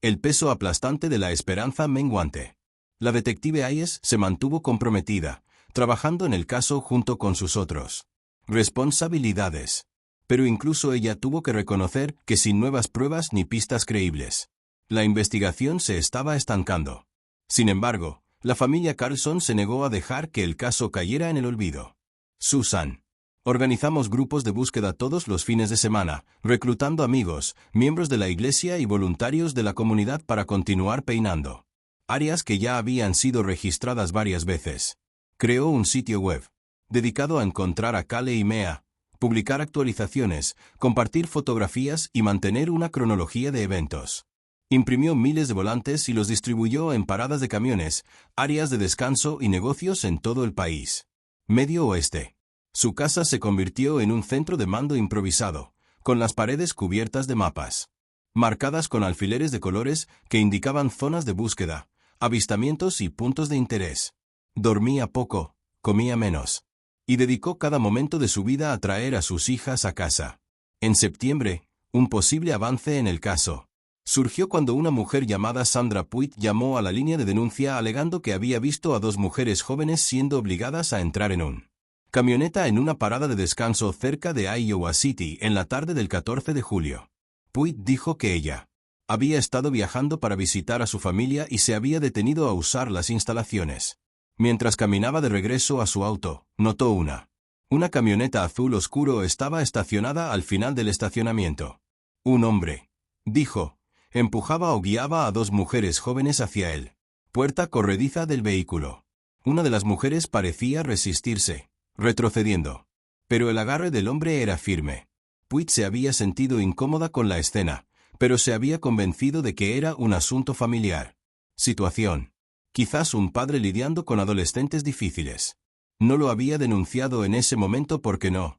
el peso aplastante de la esperanza menguante. La detective Hayes se mantuvo comprometida, trabajando en el caso junto con sus otros responsabilidades. Pero incluso ella tuvo que reconocer que sin nuevas pruebas ni pistas creíbles, la investigación se estaba estancando. Sin embargo, la familia Carlson se negó a dejar que el caso cayera en el olvido. Susan. Organizamos grupos de búsqueda todos los fines de semana, reclutando amigos, miembros de la iglesia y voluntarios de la comunidad para continuar peinando áreas que ya habían sido registradas varias veces. Creó un sitio web dedicado a encontrar a Cale y Mea, publicar actualizaciones, compartir fotografías y mantener una cronología de eventos. Imprimió miles de volantes y los distribuyó en paradas de camiones, áreas de descanso y negocios en todo el país. Medio Oeste. Su casa se convirtió en un centro de mando improvisado, con las paredes cubiertas de mapas, marcadas con alfileres de colores que indicaban zonas de búsqueda, avistamientos y puntos de interés. Dormía poco, comía menos, y dedicó cada momento de su vida a traer a sus hijas a casa. En septiembre, un posible avance en el caso Surgió cuando una mujer llamada Sandra Puig llamó a la línea de denuncia alegando que había visto a dos mujeres jóvenes siendo obligadas a entrar en un camioneta en una parada de descanso cerca de Iowa City en la tarde del 14 de julio. Puig dijo que ella había estado viajando para visitar a su familia y se había detenido a usar las instalaciones. Mientras caminaba de regreso a su auto, notó una camioneta azul oscuro estaba estacionada al final del estacionamiento. Un hombre, dijo, empujaba o guiaba a dos mujeres jóvenes hacia él. Puerta corrediza del vehículo. Una de las mujeres parecía resistirse, retrocediendo. Pero el agarre del hombre era firme. Puig se había sentido incómoda con la escena, pero se había convencido de que era un asunto familiar. Situación. Quizás un padre lidiando con adolescentes difíciles. No lo había denunciado en ese momento porque no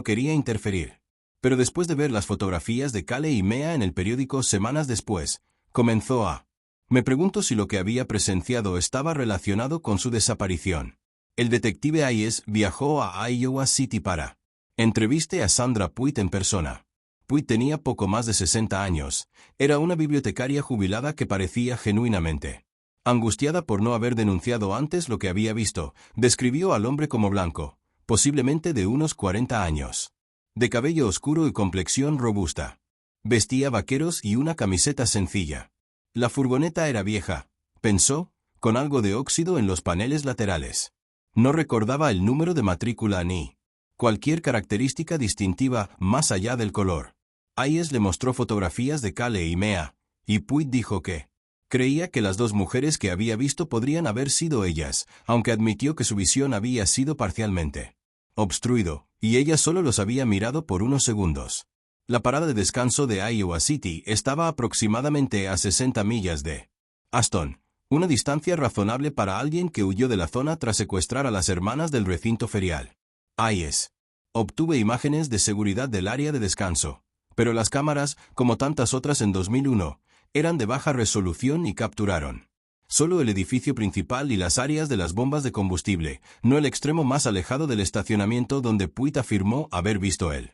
quería interferir. Pero después de ver las fotografías de Cale y Mea en el periódico semanas después, comenzó a... Me pregunto si lo que había presenciado estaba relacionado con su desaparición. El detective Hayes viajó a Iowa City para entreviste a Sandra Puig en persona. Puig tenía poco más de 60 años. Era una bibliotecaria jubilada que parecía genuinamente angustiada por no haber denunciado antes lo que había visto. Describió al hombre como blanco, posiblemente de unos 40 años. De cabello oscuro y complexión robusta. Vestía vaqueros y una camiseta sencilla. La furgoneta era vieja, pensó, con algo de óxido en los paneles laterales. No recordaba el número de matrícula ni cualquier característica distintiva más allá del color. Hayes le mostró fotografías de Cale y Mea, y Puig dijo que creía que las dos mujeres que había visto podrían haber sido ellas, aunque admitió que su visión había sido parcialmente obstruido, y ella solo los había mirado por unos segundos. La parada de descanso de Iowa City estaba aproximadamente a 60 millas de Aston, una distancia razonable para alguien que huyó de la zona tras secuestrar a las hermanas del recinto ferial. Hayes obtuve imágenes de seguridad del área de descanso, pero las cámaras, como tantas otras en 2001, eran de baja resolución y capturaron solo el edificio principal y las áreas de las bombas de combustible, no el extremo más alejado del estacionamiento donde Puig afirmó haber visto el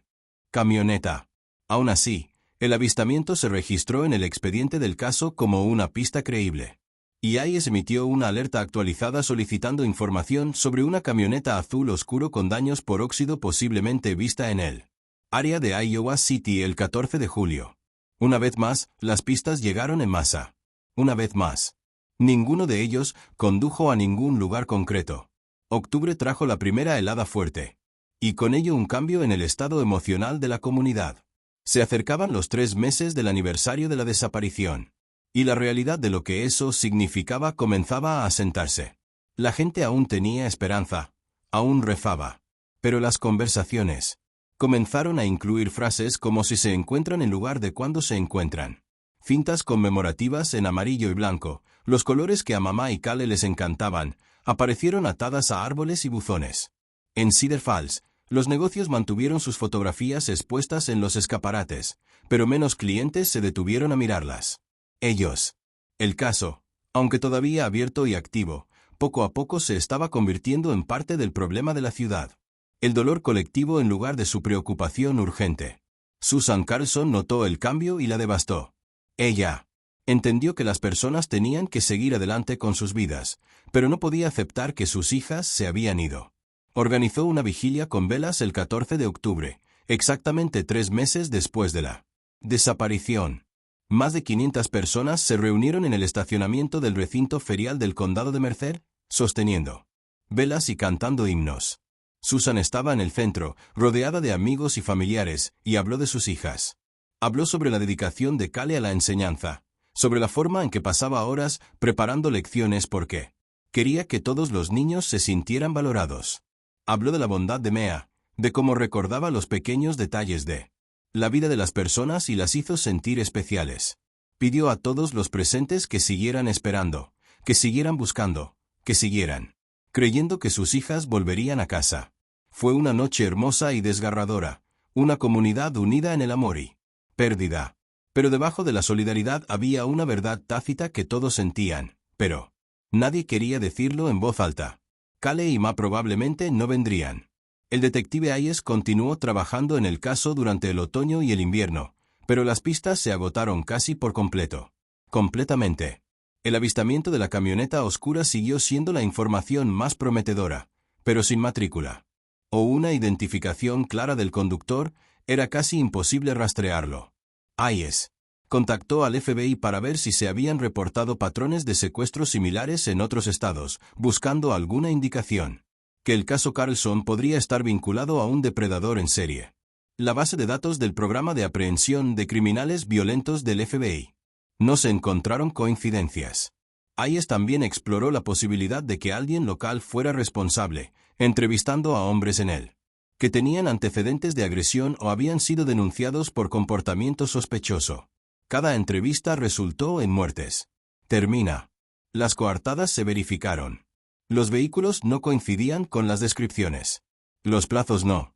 camioneta. Aún así, el avistamiento se registró en el expediente del caso como una pista creíble. Y Hayes emitió una alerta actualizada solicitando información sobre una camioneta azul oscuro con daños por óxido posiblemente vista en el área de Iowa City el 14 de julio. Una vez más, las pistas llegaron en masa. Una vez más. Ninguno de ellos condujo a ningún lugar concreto. Octubre trajo la primera helada fuerte. Y con ello un cambio en el estado emocional de la comunidad. Se acercaban los 3 meses del aniversario de la desaparición. Y la realidad de lo que eso significaba comenzaba a asentarse. La gente aún tenía esperanza. Aún rezaba. Pero las conversaciones comenzaron a incluir frases como si se encuentran en lugar de cuando se encuentran. Cintas conmemorativas en amarillo y blanco, los colores que a mamá y Cale les encantaban, aparecieron atadas a árboles y buzones. En Cedar Falls, los negocios mantuvieron sus fotografías expuestas en los escaparates, pero menos clientes se detuvieron a mirarlas. Ellos. El caso, aunque todavía abierto y activo, poco a poco se estaba convirtiendo en parte del problema de la ciudad. El dolor colectivo en lugar de su preocupación urgente. Susan Carlson notó el cambio y la devastó. Ella entendió que las personas tenían que seguir adelante con sus vidas, pero no podía aceptar que sus hijas se habían ido. Organizó una vigilia con velas el 14 de octubre, exactamente 3 meses después de la desaparición. Más de 500 personas se reunieron en el estacionamiento del recinto ferial del condado de Merced, sosteniendo velas y cantando himnos. Susan estaba en el centro, rodeada de amigos y familiares, y habló de sus hijas. Habló sobre la dedicación de Cale a la enseñanza, sobre la forma en que pasaba horas preparando lecciones porque quería que todos los niños se sintieran valorados. Habló de la bondad de Mea, de cómo recordaba los pequeños detalles de la vida de las personas y las hizo sentir especiales. Pidió a todos los presentes que siguieran esperando, que siguieran buscando, que siguieran creyendo que sus hijas volverían a casa. Fue una noche hermosa y desgarradora, una comunidad unida en el amor y pérdida. Pero debajo de la solidaridad había una verdad tácita que todos sentían, pero nadie quería decirlo en voz alta. Cale y Ma probablemente no vendrían. El detective Hayes continuó trabajando en el caso durante el otoño y el invierno, pero las pistas se agotaron casi por completo. Completamente. El avistamiento de la camioneta oscura siguió siendo la información más prometedora, pero sin matrícula o una identificación clara del conductor, era casi imposible rastrearlo. Hayes contactó al FBI para ver si se habían reportado patrones de secuestros similares en otros estados, buscando alguna indicación que el caso Carlson podría estar vinculado a un depredador en serie. La base de datos del programa de aprehensión de criminales violentos del FBI. No se encontraron coincidencias. Hayes también exploró la posibilidad de que alguien local fuera responsable, entrevistando a hombres en él, que tenían antecedentes de agresión o habían sido denunciados por comportamiento sospechoso. Cada entrevista resultó en muertes. Termina. Las coartadas se verificaron. Los vehículos no coincidían con las descripciones. Los plazos no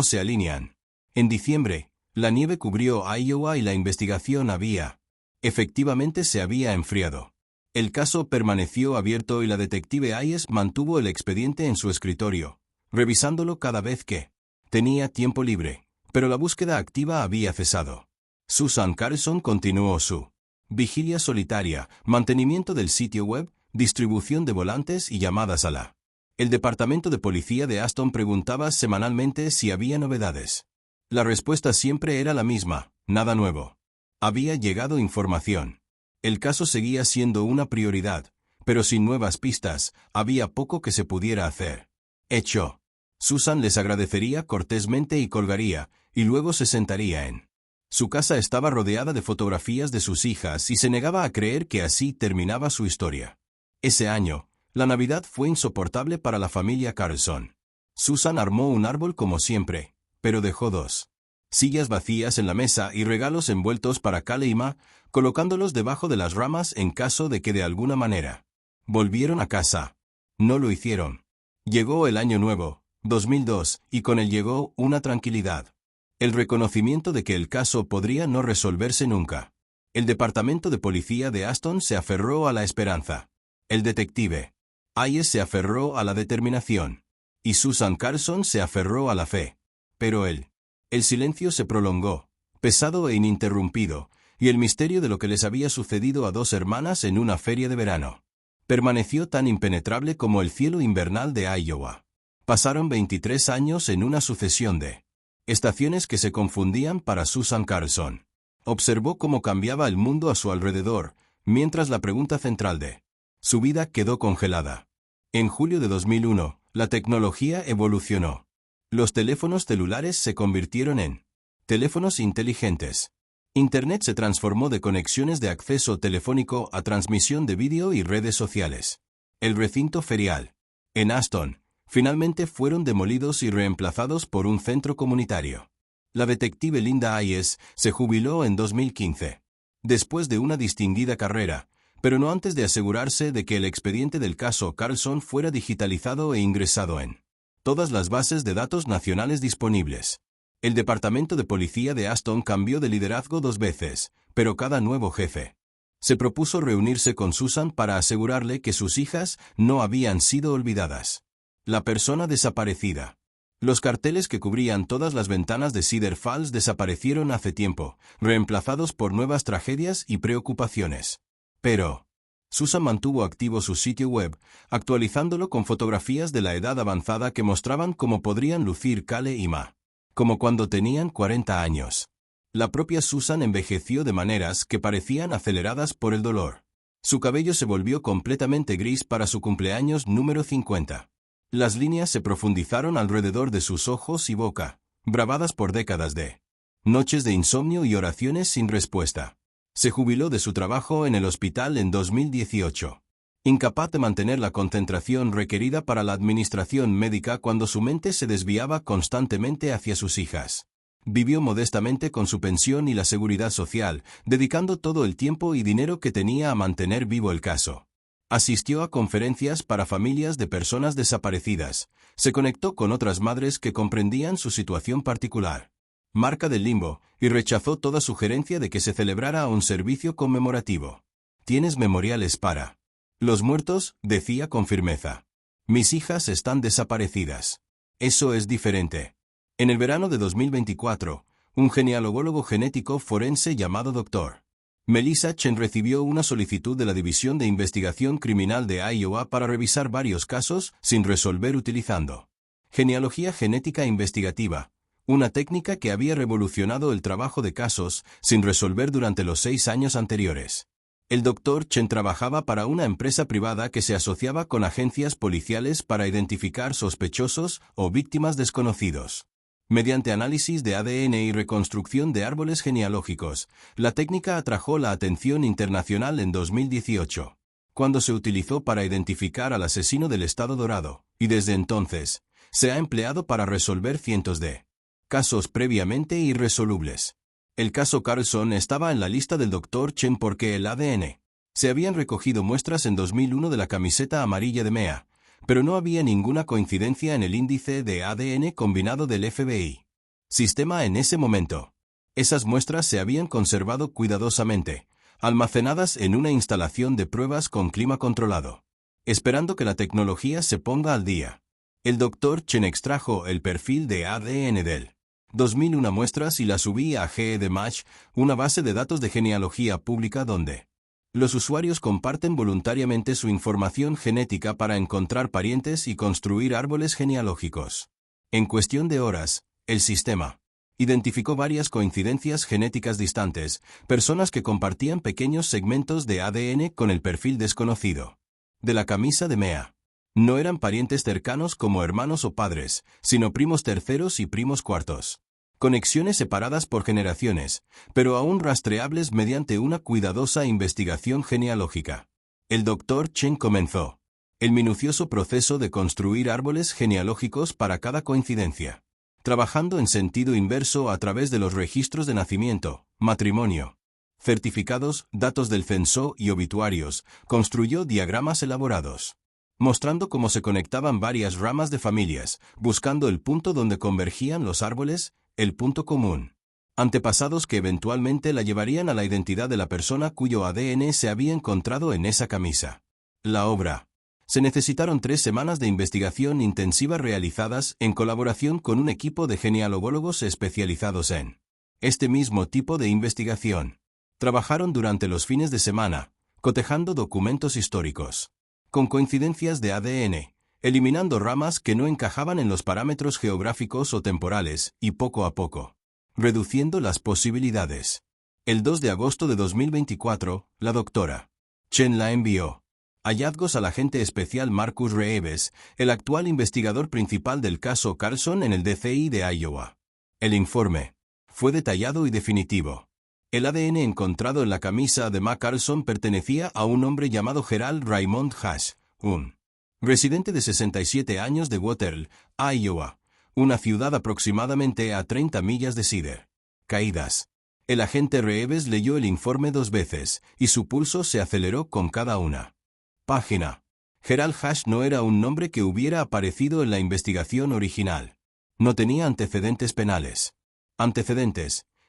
se alinean. En diciembre, la nieve cubrió Iowa y la investigación efectivamente se había enfriado. El caso permaneció abierto y la detective Hayes mantuvo el expediente en su escritorio, revisándolo cada vez que tenía tiempo libre, pero la búsqueda activa había cesado. Susan Carlson continuó su vigilia solitaria, mantenimiento del sitio web, distribución de volantes y llamadas a la. El departamento de policía de Aston preguntaba semanalmente si había novedades. La respuesta siempre era la misma, nada nuevo. Había llegado información. El caso seguía siendo una prioridad, pero sin nuevas pistas, había poco que se pudiera hacer. Hecho. Susan les agradecería cortésmente y colgaría, y luego se sentaría en. Su casa estaba rodeada de fotografías de sus hijas y se negaba a creer que así terminaba su historia. Ese año, la Navidad fue insoportable para la familia Carlson. Susan armó un árbol como siempre, pero dejó 2 sillas vacías en la mesa y regalos envueltos para Cale y Ma, colocándolos debajo de las ramas en caso de que de alguna manera volvieron a casa. No lo hicieron. Llegó el año nuevo, 2002, y con él llegó una tranquilidad. El reconocimiento de que el caso podría no resolverse nunca. El departamento de policía de Aston se aferró a la esperanza. El detective Hayes se aferró a la determinación. Y Susan Carlson se aferró a la fe. Pero el silencio se prolongó, pesado e ininterrumpido, y el misterio de lo que les había sucedido a 2 hermanas en una feria de verano permaneció tan impenetrable como el cielo invernal de Iowa. Pasaron 23 años en una sucesión de estaciones que se confundían para Susan Carlson. Observó cómo cambiaba el mundo a su alrededor, mientras la pregunta central de su vida quedó congelada. En julio de 2001, la tecnología evolucionó. Los teléfonos celulares se convirtieron en teléfonos inteligentes. Internet se transformó de conexiones de acceso telefónico a transmisión de vídeo y redes sociales. El recinto ferial en Aston finalmente fueron demolidos y reemplazados por un centro comunitario. La detective Linda Hayes se jubiló en 2015, después de una distinguida carrera, pero no antes de asegurarse de que el expediente del caso Carlson fuera digitalizado e ingresado en todas las bases de datos nacionales disponibles. El departamento de policía de Aston cambió de liderazgo 2 veces, pero cada nuevo jefe se propuso reunirse con Susan para asegurarle que sus hijas no habían sido olvidadas. La persona desaparecida. Los carteles que cubrían todas las ventanas de Cedar Falls desaparecieron hace tiempo, reemplazados por nuevas tragedias y preocupaciones. Pero Susan mantuvo activo su sitio web, actualizándolo con fotografías de la edad avanzada que mostraban cómo podrían lucir Cale y Ma, como cuando tenían 40 años. La propia Susan envejeció de maneras que parecían aceleradas por el dolor. Su cabello se volvió completamente gris para su cumpleaños número 50. Las líneas se profundizaron alrededor de sus ojos y boca, bravadas por décadas de noches de insomnio y oraciones sin respuesta. Se jubiló de su trabajo en el hospital en 2018. Incapaz de mantener la concentración requerida para la administración médica cuando su mente se desviaba constantemente hacia sus hijas. Vivió modestamente con su pensión y la seguridad social, dedicando todo el tiempo y dinero que tenía a mantener vivo el caso. Asistió a conferencias para familias de personas desaparecidas, se conectó con otras madres que comprendían su situación particular, marca del limbo, y rechazó toda sugerencia de que se celebrara un servicio conmemorativo. «Tienes memoriales para los muertos», decía con firmeza. «Mis hijas están desaparecidas. Eso es diferente». En el verano de 2024, un genealogólogo genético forense llamado Dr. Melissa Chen recibió una solicitud de la División de Investigación Criminal de Iowa para revisar varios casos sin resolver utilizando genealogía genética investigativa, una técnica que había revolucionado el trabajo de casos sin resolver durante los 6 años anteriores. El Dr. Chen trabajaba para una empresa privada que se asociaba con agencias policiales para identificar sospechosos o víctimas desconocidos. Mediante análisis de ADN y reconstrucción de árboles genealógicos, la técnica atrajo la atención internacional en 2018, cuando se utilizó para identificar al asesino del Estado Dorado, y desde entonces, se ha empleado para resolver cientos de casos previamente irresolubles. El caso Carlson estaba en la lista del Dr. Chen porque el ADN. Se habían recogido muestras en 2001 de la camiseta amarilla de Mea, pero no había ninguna coincidencia en el índice de ADN combinado del FBI. Sistema en ese momento. Esas muestras se habían conservado cuidadosamente, almacenadas en una instalación de pruebas con clima controlado, esperando que la tecnología se ponga al día. El Dr. Chen extrajo el perfil de ADN del 2001 muestras y las subí a GEDmatch, una base de datos de genealogía pública donde los usuarios comparten voluntariamente su información genética para encontrar parientes y construir árboles genealógicos. En cuestión de horas, el sistema identificó varias coincidencias genéticas distantes, personas que compartían pequeños segmentos de ADN con el perfil desconocido de la camisa de Mea. No eran parientes cercanos como hermanos o padres, sino primos terceros y primos cuartos. Conexiones separadas por generaciones, pero aún rastreables mediante una cuidadosa investigación genealógica. El Dr. Chen comenzó el minucioso proceso de construir árboles genealógicos para cada coincidencia, trabajando en sentido inverso a través de los registros de nacimiento, matrimonio, certificados, datos del censo y obituarios. Construyó diagramas elaborados, mostrando cómo se conectaban varias ramas de familias, buscando el punto donde convergían los árboles, el punto común. Antepasados que eventualmente la llevarían a la identidad de la persona cuyo ADN se había encontrado en esa camisa. La obra. Se necesitaron 3 semanas de investigación intensiva realizadas en colaboración con un equipo de genealogólogos especializados en este mismo tipo de investigación. Trabajaron durante los fines de semana, cotejando documentos históricos, con coincidencias de ADN, eliminando ramas que no encajaban en los parámetros geográficos o temporales, y poco a poco, reduciendo las posibilidades. El 2 de agosto de 2024, la doctora Chen la envió hallazgos al agente especial Marcus Reeves, el actual investigador principal del caso Carlson en el DCI de Iowa. El informe fue detallado y definitivo. El ADN encontrado en la camisa de Ma Carlson pertenecía a un hombre llamado Gerald Raymond Hash, un residente de 67 años de Waterloo, Iowa, una ciudad aproximadamente a 30 millas de Cedar Caídas. El agente Reeves leyó el informe 2 veces, y su pulso se aceleró con cada una página. Gerald Hash no era un nombre que hubiera aparecido en la investigación original. No tenía antecedentes penales.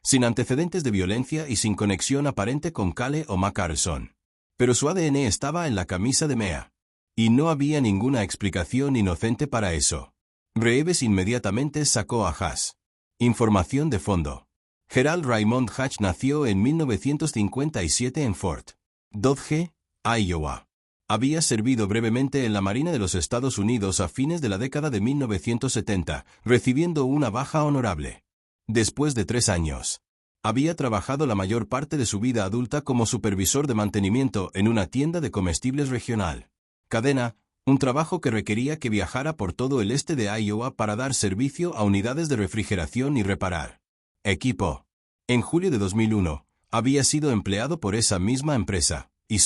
Sin antecedentes de violencia y sin conexión aparente con Cale o Ma Carlson. Pero su ADN estaba en la camisa de Mea. Y no había ninguna explicación inocente para eso. Reeves inmediatamente sacó a Hash. Información de fondo. Gerald Raymond Hash nació en 1957 en Fort Dodge, Iowa. Había servido brevemente en la Marina de los Estados Unidos a fines de la década de 1970, recibiendo una baja honorable. Después de 3 años, había trabajado la mayor parte de su vida adulta como supervisor de mantenimiento en una tienda de comestibles regional. Cadena, un trabajo que requería que viajara por todo el este de Iowa para dar servicio a unidades de refrigeración y reparar equipo. En julio de 2001, había sido empleado por esa misma empresa, y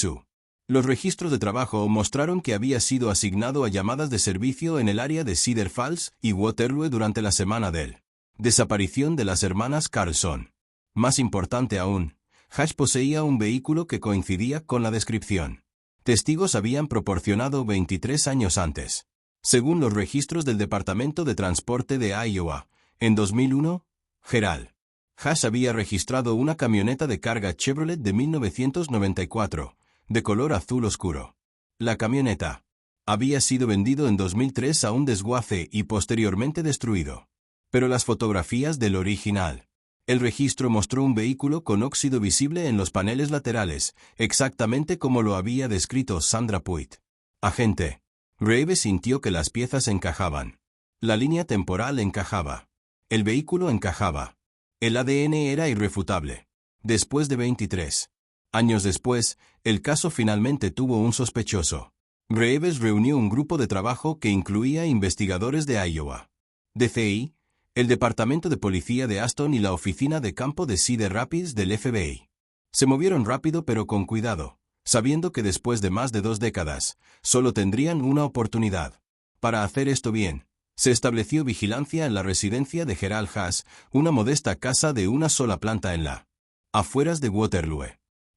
los registros de trabajo mostraron que había sido asignado a llamadas de servicio en el área de Cedar Falls y Waterloo durante la semana del desaparición de las hermanas Carlson. Más importante aún, Hash poseía un vehículo que coincidía con la descripción. Testigos habían proporcionado 23 años antes. Según los registros del Departamento de Transporte de Iowa, en 2001, Gerald Hash había registrado una camioneta de carga Chevrolet de 1994, de color azul oscuro. La camioneta había sido vendido en 2003 a un desguace y posteriormente destruido. Pero las fotografías del original El registro mostró un vehículo con óxido visible en los paneles laterales, exactamente como lo había descrito Sandra Puit. Agente. Reeves sintió que las piezas encajaban. La línea temporal encajaba. El vehículo encajaba. El ADN era irrefutable. Después de 23 años después, el caso finalmente tuvo un sospechoso. Reeves reunió un grupo de trabajo que incluía investigadores de Iowa, DCI, el Departamento de Policía de Aston y la Oficina de Campo de Cedar Rapids del FBI. Se movieron rápido pero con cuidado, sabiendo que después de más de 2 décadas, solo tendrían una oportunidad. Para hacer esto bien, se estableció vigilancia en la residencia de Gerald Haas, una modesta casa de una sola planta en la afueras de Waterloo.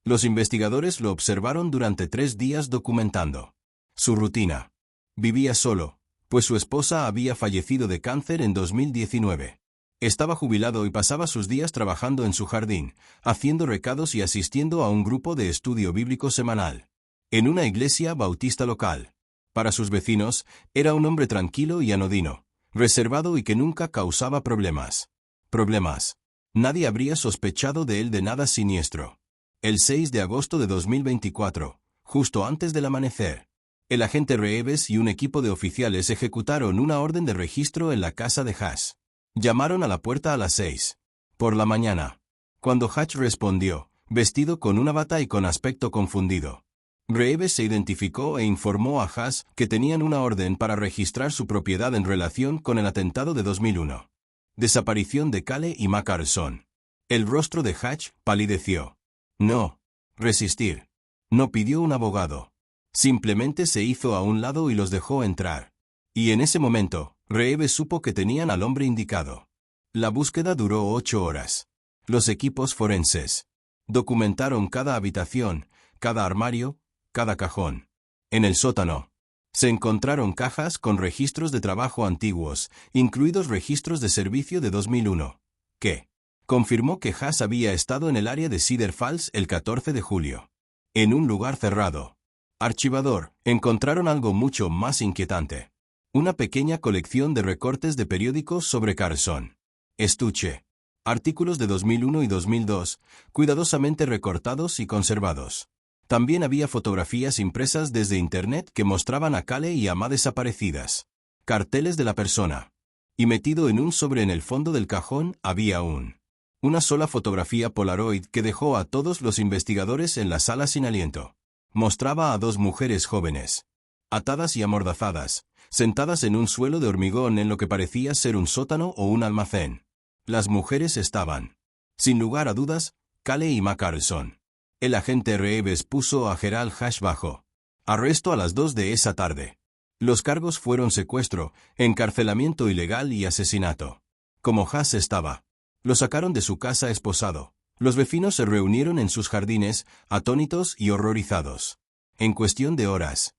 Los investigadores lo observaron durante 3 días documentando su rutina. Vivía solo, pues su esposa había fallecido de cáncer en 2019. Estaba jubilado y pasaba sus días trabajando en su jardín, haciendo recados y asistiendo a un grupo de estudio bíblico semanal. En una iglesia bautista local. Para sus vecinos, era un hombre tranquilo y anodino, reservado y que nunca causaba problemas. Problemas. Nadie habría sospechado de él de nada siniestro. El 6 de agosto de 2024, justo antes del amanecer, el agente Reeves y un equipo de oficiales ejecutaron una orden de registro en la casa de Haas. Llamaron a la puerta a las 6 por la mañana. Cuando Hatch respondió, vestido con una bata y con aspecto confundido, Reeves se identificó e informó a Haas que tenían una orden para registrar su propiedad en relación con el atentado de 2001. Desaparición de Cale y Mac Carlson. El rostro de Hatch palideció. No. Resistir. No pidió un abogado. Simplemente se hizo a un lado y los dejó entrar. Y en ese momento, Reeves supo que tenían al hombre indicado. La búsqueda duró 8 horas. Los equipos forenses documentaron cada habitación, cada armario, cada cajón. En el sótano se encontraron cajas con registros de trabajo antiguos, incluidos registros de servicio de 2001, que confirmó que Haas había estado en el área de Cedar Falls el 14 de julio. En un lugar cerrado. Archivador, encontraron algo mucho más inquietante. Una pequeña colección de recortes de periódicos sobre Carlson. Estuche. Artículos de 2001 y 2002, cuidadosamente recortados y conservados. También había fotografías impresas desde Internet que mostraban a Cale y a Ma desaparecidas. Carteles de la persona. Y metido en un sobre en el fondo del cajón había una sola fotografía Polaroid que dejó a todos los investigadores en la sala sin aliento. Mostraba a 2 mujeres jóvenes, atadas y amordazadas, sentadas en un suelo de hormigón en lo que parecía ser un sótano o un almacén. Las mujeres estaban, sin lugar a dudas, Cale y Mac Carlson. El agente Reeves puso a Gerald Haas bajo arresto a las 2 de esa tarde. Los cargos fueron secuestro, encarcelamiento ilegal y asesinato. Como Haas estaba, lo sacaron de su casa esposado. Los vecinos se reunieron en sus jardines, atónitos y horrorizados. En cuestión de horas,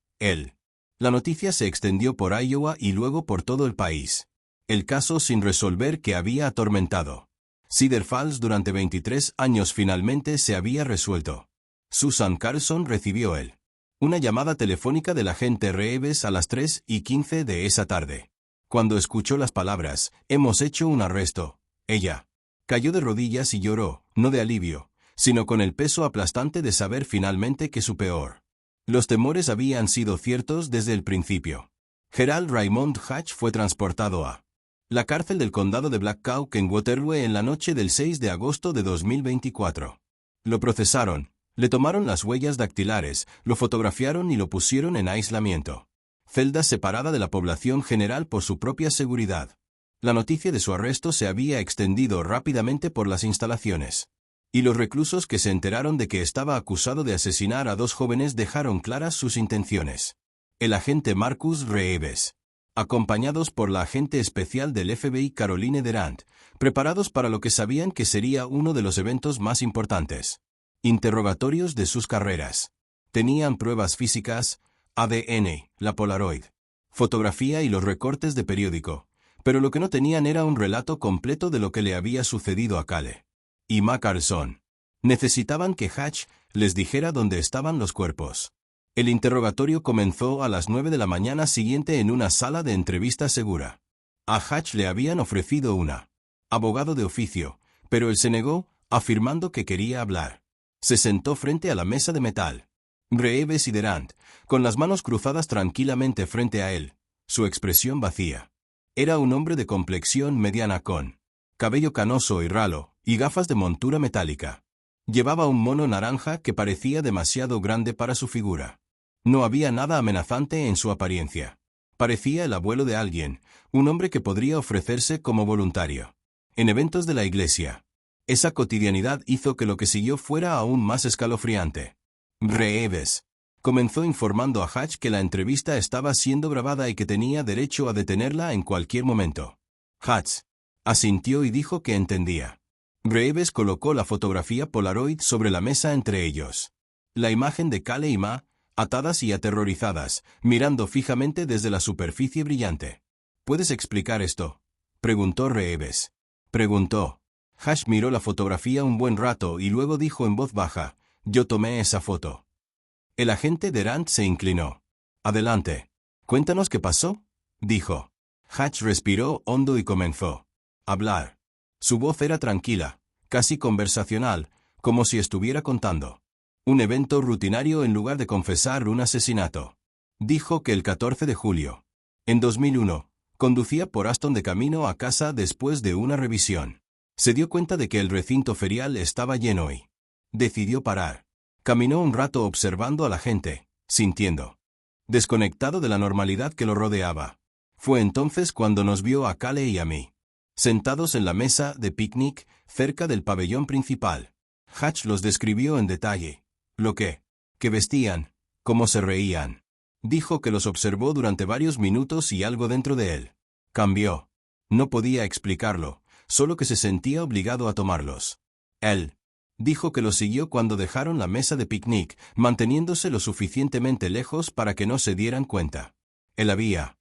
la noticia se extendió por Iowa y luego por todo el país. El caso sin resolver que había atormentado Cedar Falls durante 23 años finalmente se había resuelto. Susan Carlson recibió una llamada telefónica del agente Reeves a las 3:15 de esa tarde. Cuando escuchó las palabras, hemos hecho un arresto, ella cayó de rodillas y lloró, no de alivio, sino con el peso aplastante de saber finalmente que su peor. Los temores habían sido ciertos desde el principio. Gerald Raymond Hatch fue transportado a la cárcel del condado de Black Hawk en Waterloo en la noche del 6 de agosto de 2024. Lo procesaron, le tomaron las huellas dactilares, lo fotografiaron y lo pusieron en aislamiento. Celda separada de la población general por su propia seguridad. La noticia de su arresto se había extendido rápidamente por las instalaciones. Y los reclusos que se enteraron de que estaba acusado de asesinar a 2 jóvenes dejaron claras sus intenciones. El agente Marcus Reeves, acompañados por la agente especial del FBI Caroline Durant, preparados para lo que sabían que sería uno de los eventos más importantes. Interrogatorios de sus carreras. Tenían pruebas físicas, ADN, la Polaroid, fotografía y los recortes de periódico. Pero lo que no tenían era un relato completo de lo que le había sucedido a Cale y Mac Carlson. Necesitaban que Hatch les dijera dónde estaban los cuerpos. El interrogatorio comenzó a las 9 de la mañana siguiente en una sala de entrevista segura. A Hatch le habían ofrecido un abogado de oficio, Pero él se negó, afirmando que quería hablar. Se sentó frente a la mesa de metal. Reeves y Durant, con las manos cruzadas tranquilamente frente a él, su expresión vacía. Era un hombre de complexión mediana con cabello canoso y ralo, y gafas de montura metálica. Llevaba un mono naranja que parecía demasiado grande para su figura. No había nada amenazante en su apariencia. Parecía el abuelo de alguien, un hombre que podría ofrecerse como voluntario en eventos de la iglesia. Esa cotidianidad hizo que lo que siguió fuera aún más escalofriante. Reeves comenzó informando a Hatch que la entrevista estaba siendo grabada y que tenía derecho a detenerla en cualquier momento. Hatch asintió y dijo que entendía. Reeves colocó la fotografía Polaroid sobre la mesa entre ellos. La imagen de Cale y Ma, atadas y aterrorizadas, mirando fijamente desde la superficie brillante. ¿Puedes explicar esto?, preguntó Reeves. Preguntó. Hatch miró la fotografía un buen rato y luego dijo en voz baja: «Yo tomé esa foto». El agente Durant se inclinó. «Adelante. Cuéntanos qué pasó», dijo. Hatch respiró hondo y comenzó a hablar. Su voz era tranquila, casi conversacional, como si estuviera contando un evento rutinario en lugar de confesar un asesinato. Dijo que el 14 de julio, en 2001, conducía por Aston de camino a casa después de una revisión. Se dio cuenta de que el recinto ferial estaba lleno y decidió parar. Caminó un rato observando a la gente, sintiendo desconectado de la normalidad que lo rodeaba. Fue entonces cuando nos vio a Cale y a mí, sentados en la mesa de picnic cerca del pabellón principal. Hatch los describió en detalle. Lo que vestían, cómo se reían. Dijo que los observó durante varios minutos y algo dentro de él cambió. No podía explicarlo, solo que se sentía obligado a tomarlos. Él dijo que los siguió cuando dejaron la mesa de picnic, manteniéndose lo suficientemente lejos para que no se dieran cuenta. Él había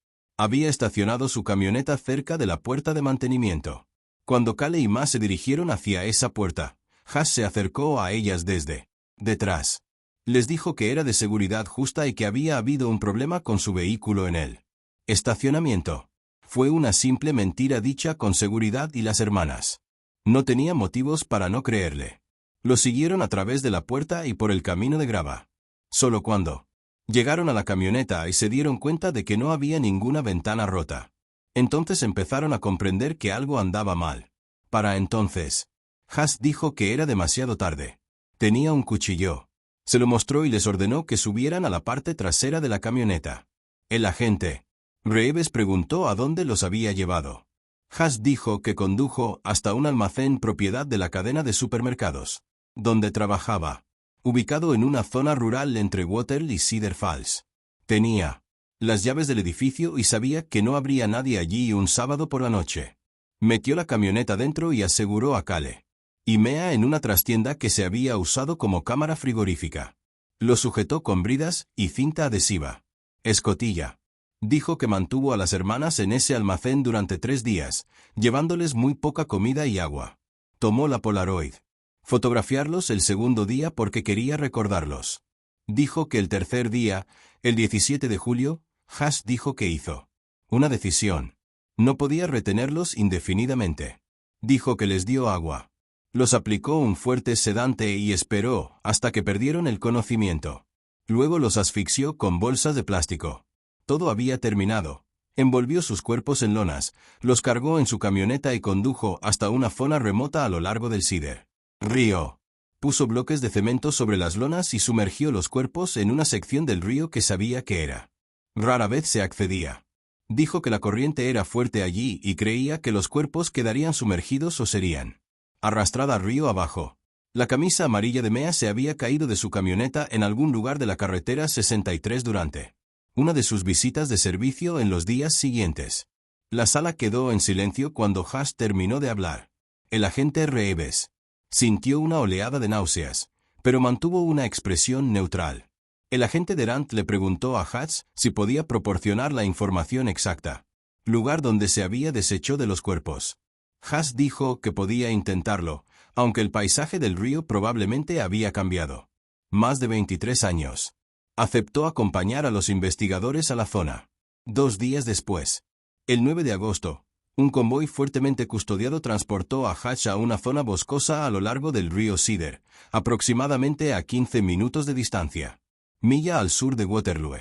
estacionado su camioneta cerca de la puerta de mantenimiento. Cuando Cale y Ma se dirigieron hacia esa puerta, Hatch se acercó a ellas desde detrás. Les dijo que era de seguridad justa y que había habido un problema con su vehículo en el estacionamiento. Fue una simple mentira dicha con seguridad y las hermanas no tenían motivos para no creerle. Lo siguieron a través de la puerta y por el camino de grava. Solo cuando llegaron a la camioneta y se dieron cuenta de que no había ninguna ventana rota, entonces empezaron a comprender que algo andaba mal. Para entonces, Hatch dijo que era demasiado tarde. Tenía un cuchillo. Se lo mostró y les ordenó que subieran a la parte trasera de la camioneta. El agente Reeves preguntó a dónde los había llevado. Hatch dijo que condujo hasta un almacén propiedad de la cadena de supermercados donde trabajaba, ubicado en una zona rural entre Waterloo y Cedar Falls. Tenía las llaves del edificio y sabía que no habría nadie allí un sábado por la noche. Metió la camioneta dentro y aseguró a Cale y Mea en una trastienda que se había usado como cámara frigorífica. Lo sujetó con bridas y cinta adhesiva. Escotilla. Dijo que mantuvo a las hermanas en ese almacén durante 3 días, llevándoles muy poca comida y agua. Tomó la Polaroid. Fotografiarlos el segundo día porque quería recordarlos. Dijo que el tercer día, el 17 de julio, Hatch dijo que hizo una decisión. No podía retenerlos indefinidamente. Dijo que les dio agua. Los aplicó un fuerte sedante y esperó hasta que perdieron el conocimiento. Luego los asfixió con bolsas de plástico. Todo había terminado. Envolvió sus cuerpos en lonas, los cargó en su camioneta y condujo hasta una zona remota a lo largo del Cedar Río. Puso bloques de cemento sobre las lonas y sumergió los cuerpos en una sección del río que sabía que era rara vez se accedía. Dijo que la corriente era fuerte allí y creía que los cuerpos quedarían sumergidos o serían arrastrada río abajo. La camisa amarilla de Mea se había caído de su camioneta en algún lugar de la carretera 63 durante una de sus visitas de servicio en los días siguientes. La sala quedó en silencio cuando Hatch terminó de hablar. El agente Reeves sintió una oleada de náuseas, pero mantuvo una expresión neutral. El agente Durant le preguntó a Hatch si podía proporcionar la información exacta, lugar donde se había deshecho de los cuerpos. Hatch dijo que podía intentarlo, aunque el paisaje del río probablemente había cambiado. Más de 23 años. Aceptó acompañar a los investigadores a la zona. 2 días después, el 9 de agosto, Un convoy fuertemente custodiado transportó a Hatch a una zona boscosa a lo largo del río Cedar, aproximadamente a 15 minutos de distancia. Milla al sur de Waterloo.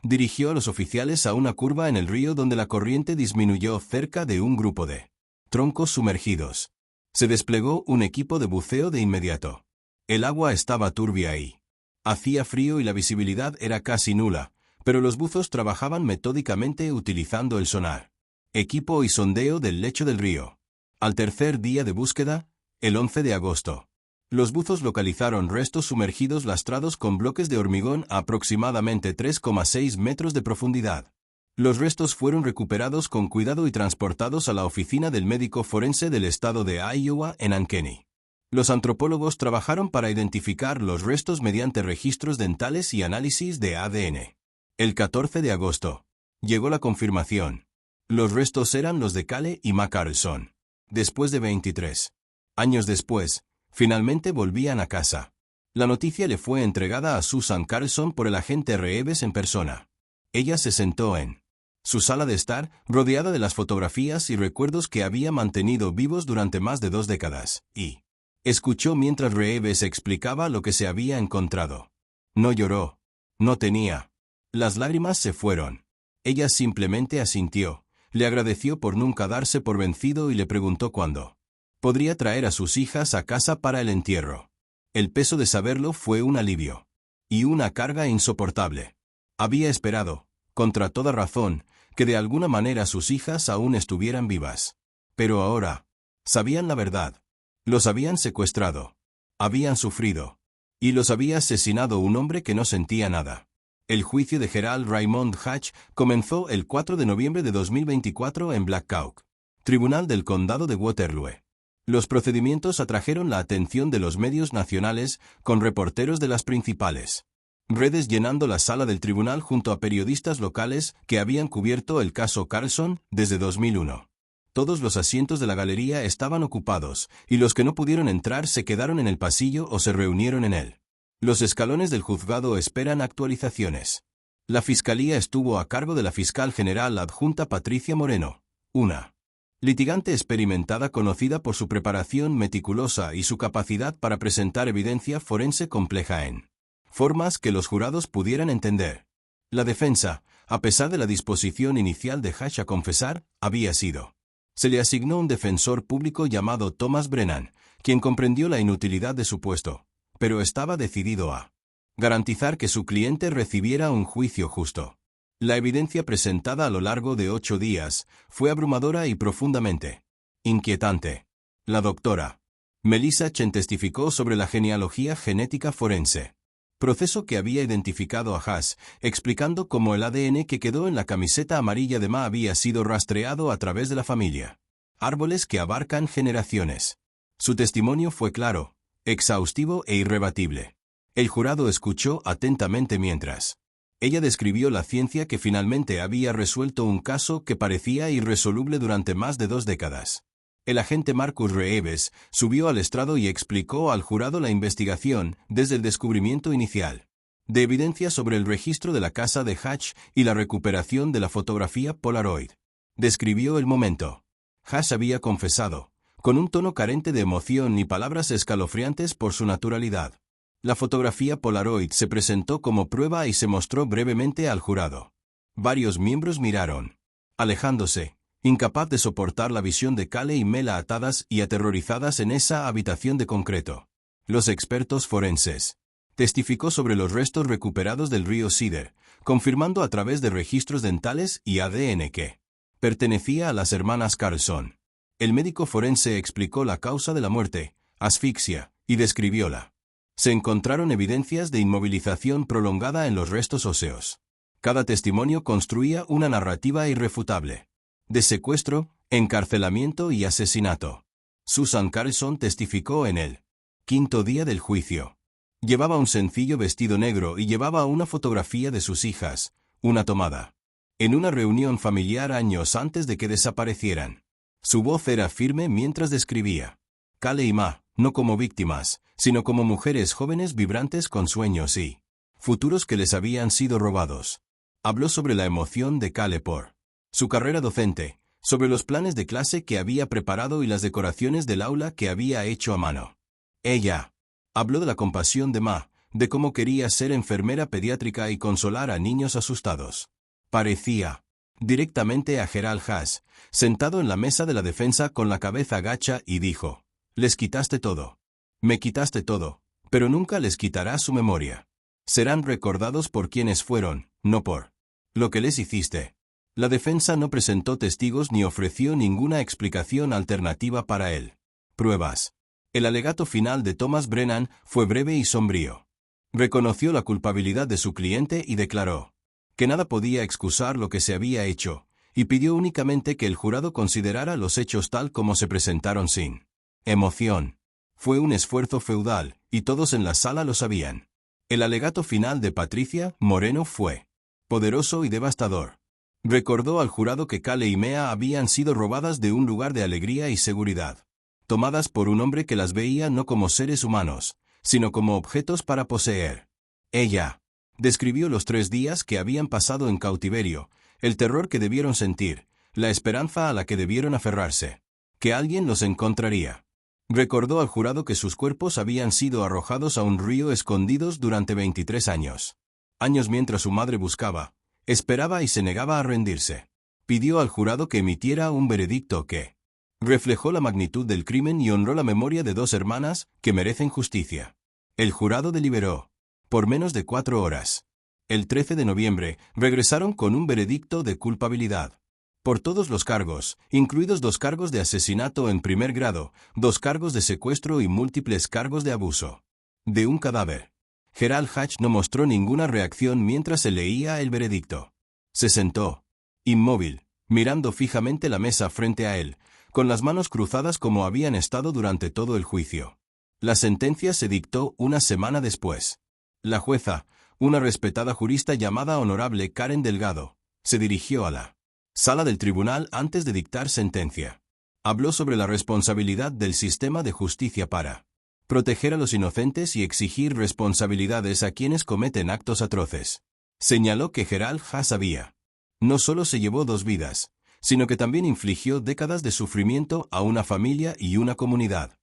Dirigió a los oficiales a una curva en el río donde la corriente disminuyó cerca de un grupo de troncos sumergidos. Se desplegó un equipo de buceo de inmediato. El agua estaba turbia ahí. Hacía frío y la visibilidad era casi nula, pero los buzos trabajaban metódicamente utilizando el sonar, equipo y sondeo del lecho del río. Al tercer día de búsqueda, el 11 de agosto, los buzos localizaron restos sumergidos lastrados con bloques de hormigón a aproximadamente 3,6 metros de profundidad. Los restos fueron recuperados con cuidado y transportados a la oficina del médico forense del estado de Iowa en Ankeny. Los antropólogos trabajaron para identificar los restos mediante registros dentales y análisis de ADN. El 14 de agosto, llegó la confirmación. Los restos eran los de Cale y Ma Carlson. Después de 23 años después, finalmente volvían a casa. La noticia le fue entregada a Susan Carlson por el agente Reeves en persona. Ella se sentó en su sala de estar, rodeada de las fotografías y recuerdos que había mantenido vivos durante más de 2 décadas, y escuchó mientras Reeves explicaba lo que se había encontrado. No lloró. No tenía. Las lágrimas se fueron. Ella simplemente asintió, le agradeció por nunca darse por vencido y le preguntó cuándo podría traer a sus hijas a casa para el entierro. El peso de saberlo fue un alivio. Y una carga insoportable. Había esperado, contra toda razón, que de alguna manera sus hijas aún estuvieran vivas. Pero ahora, sabían la verdad. Los habían secuestrado. Habían sufrido. Y los había asesinado un hombre que no sentía nada. El juicio de Gerald Raymond Hatch comenzó el 4 de noviembre de 2024 en Black Hawk, Tribunal del Condado de Waterloo. Los procedimientos atrajeron la atención de los medios nacionales, con reporteros de las principales redes llenando la sala del tribunal junto a periodistas locales que habían cubierto el caso Carlson desde 2001. Todos los asientos de la galería estaban ocupados, y los que no pudieron entrar se quedaron en el pasillo o se reunieron en él. Los escalones del juzgado esperan actualizaciones. La fiscalía estuvo a cargo de la fiscal general adjunta Patricia Moreno, una litigante experimentada conocida por su preparación meticulosa y su capacidad para presentar evidencia forense compleja en formas que los jurados pudieran entender. La defensa, a pesar de la disposición inicial de Hatch a confesar, había sido. Se le asignó un defensor público llamado Thomas Brennan, quien comprendió la inutilidad de su puesto, pero estaba decidido a garantizar que su cliente recibiera un juicio justo. La evidencia presentada a lo largo de 8 días fue abrumadora y profundamente inquietante. La doctora Melissa Chen testificó sobre la genealogía genética forense, proceso que había identificado a Haas, explicando cómo el ADN que quedó en la camiseta amarilla de Ma había sido rastreado a través de la familia. Árboles que abarcan generaciones. Su testimonio fue claro, exhaustivo e irrebatible. El jurado escuchó atentamente mientras ella describió la ciencia que finalmente había resuelto un caso que parecía irresoluble durante más de 2 décadas. El agente Marcus Reeves subió al estrado y explicó al jurado la investigación desde el descubrimiento inicial de evidencia sobre el registro de la casa de Hatch y la recuperación de la fotografía Polaroid. Describió el momento. Hatch había confesado, con un tono carente de emoción y palabras escalofriantes por su naturalidad. La fotografía Polaroid se presentó como prueba y se mostró brevemente al jurado. Varios miembros miraron, alejándose, incapaz de soportar la visión de Cale y Mela atadas y aterrorizadas en esa habitación de concreto. Los expertos forenses testificó sobre los restos recuperados del río Cedar, confirmando a través de registros dentales y ADN que pertenecía a las hermanas Carlson. El médico forense explicó la causa de la muerte, asfixia, y describióla. Se encontraron evidencias de inmovilización prolongada en los restos óseos. Cada testimonio construía una narrativa irrefutable de secuestro, encarcelamiento y asesinato. Susan Carlson testificó en el 5º día del juicio. Llevaba un sencillo vestido negro y llevaba una fotografía de sus hijas, una tomada en una reunión familiar años antes de que desaparecieran. Su voz era firme mientras describía Cale y Ma, no como víctimas, sino como mujeres jóvenes vibrantes con sueños y futuros que les habían sido robados. Habló sobre la emoción de Cale por su carrera docente, sobre los planes de clase que había preparado y las decoraciones del aula que había hecho a mano. Ella habló de la compasión de Ma, de cómo quería ser enfermera pediátrica y consolar a niños asustados. Parecía directamente a Gerald Haas, sentado en la mesa de la defensa con la cabeza gacha, y dijo: «Les quitaste todo. Me quitaste todo, pero nunca les quitarás su memoria. Serán recordados por quienes fueron, no por lo que les hiciste». La defensa no presentó testigos ni ofreció ninguna explicación alternativa para él. Pruebas. El alegato final de Thomas Brennan fue breve y sombrío. Reconoció la culpabilidad de su cliente y declaró que nada podía excusar lo que se había hecho, y pidió únicamente que el jurado considerara los hechos tal como se presentaron sin emoción. Fue un esfuerzo feudal, y todos en la sala lo sabían. El alegato final de Patricia Moreno fue poderoso y devastador. Recordó al jurado que Kale y Mea habían sido robadas de un lugar de alegría y seguridad, tomadas por un hombre que las veía no como seres humanos, sino como objetos para poseer. Ella describió los 3 días que habían pasado en cautiverio, el terror que debieron sentir, la esperanza a la que debieron aferrarse, que alguien los encontraría. Recordó al jurado que sus cuerpos habían sido arrojados a un río escondidos durante 23 años. Años mientras su madre buscaba, esperaba y se negaba a rendirse. Pidió al jurado que emitiera un veredicto que reflejó la magnitud del crimen y honró la memoria de 2 hermanas que merecen justicia. El jurado deliberó por menos de 4 horas. El 13 de noviembre regresaron con un veredicto de culpabilidad por todos los cargos, incluidos 2 cargos de asesinato en primer grado, 2 cargos de secuestro y múltiples cargos de abuso de un cadáver. Gerald Hatch no mostró ninguna reacción mientras se leía el veredicto. Se sentó, inmóvil, mirando fijamente la mesa frente a él, con las manos cruzadas como habían estado durante todo el juicio. La sentencia se dictó una semana después. La jueza, una respetada jurista llamada Honorable Karen Delgado, se dirigió a la sala del tribunal antes de dictar sentencia. Habló sobre la responsabilidad del sistema de justicia para proteger a los inocentes y exigir responsabilidades a quienes cometen actos atroces. Señaló que Gerald Haas había no solo se llevó 2 vidas, sino que también infligió décadas de sufrimiento a una familia y una comunidad.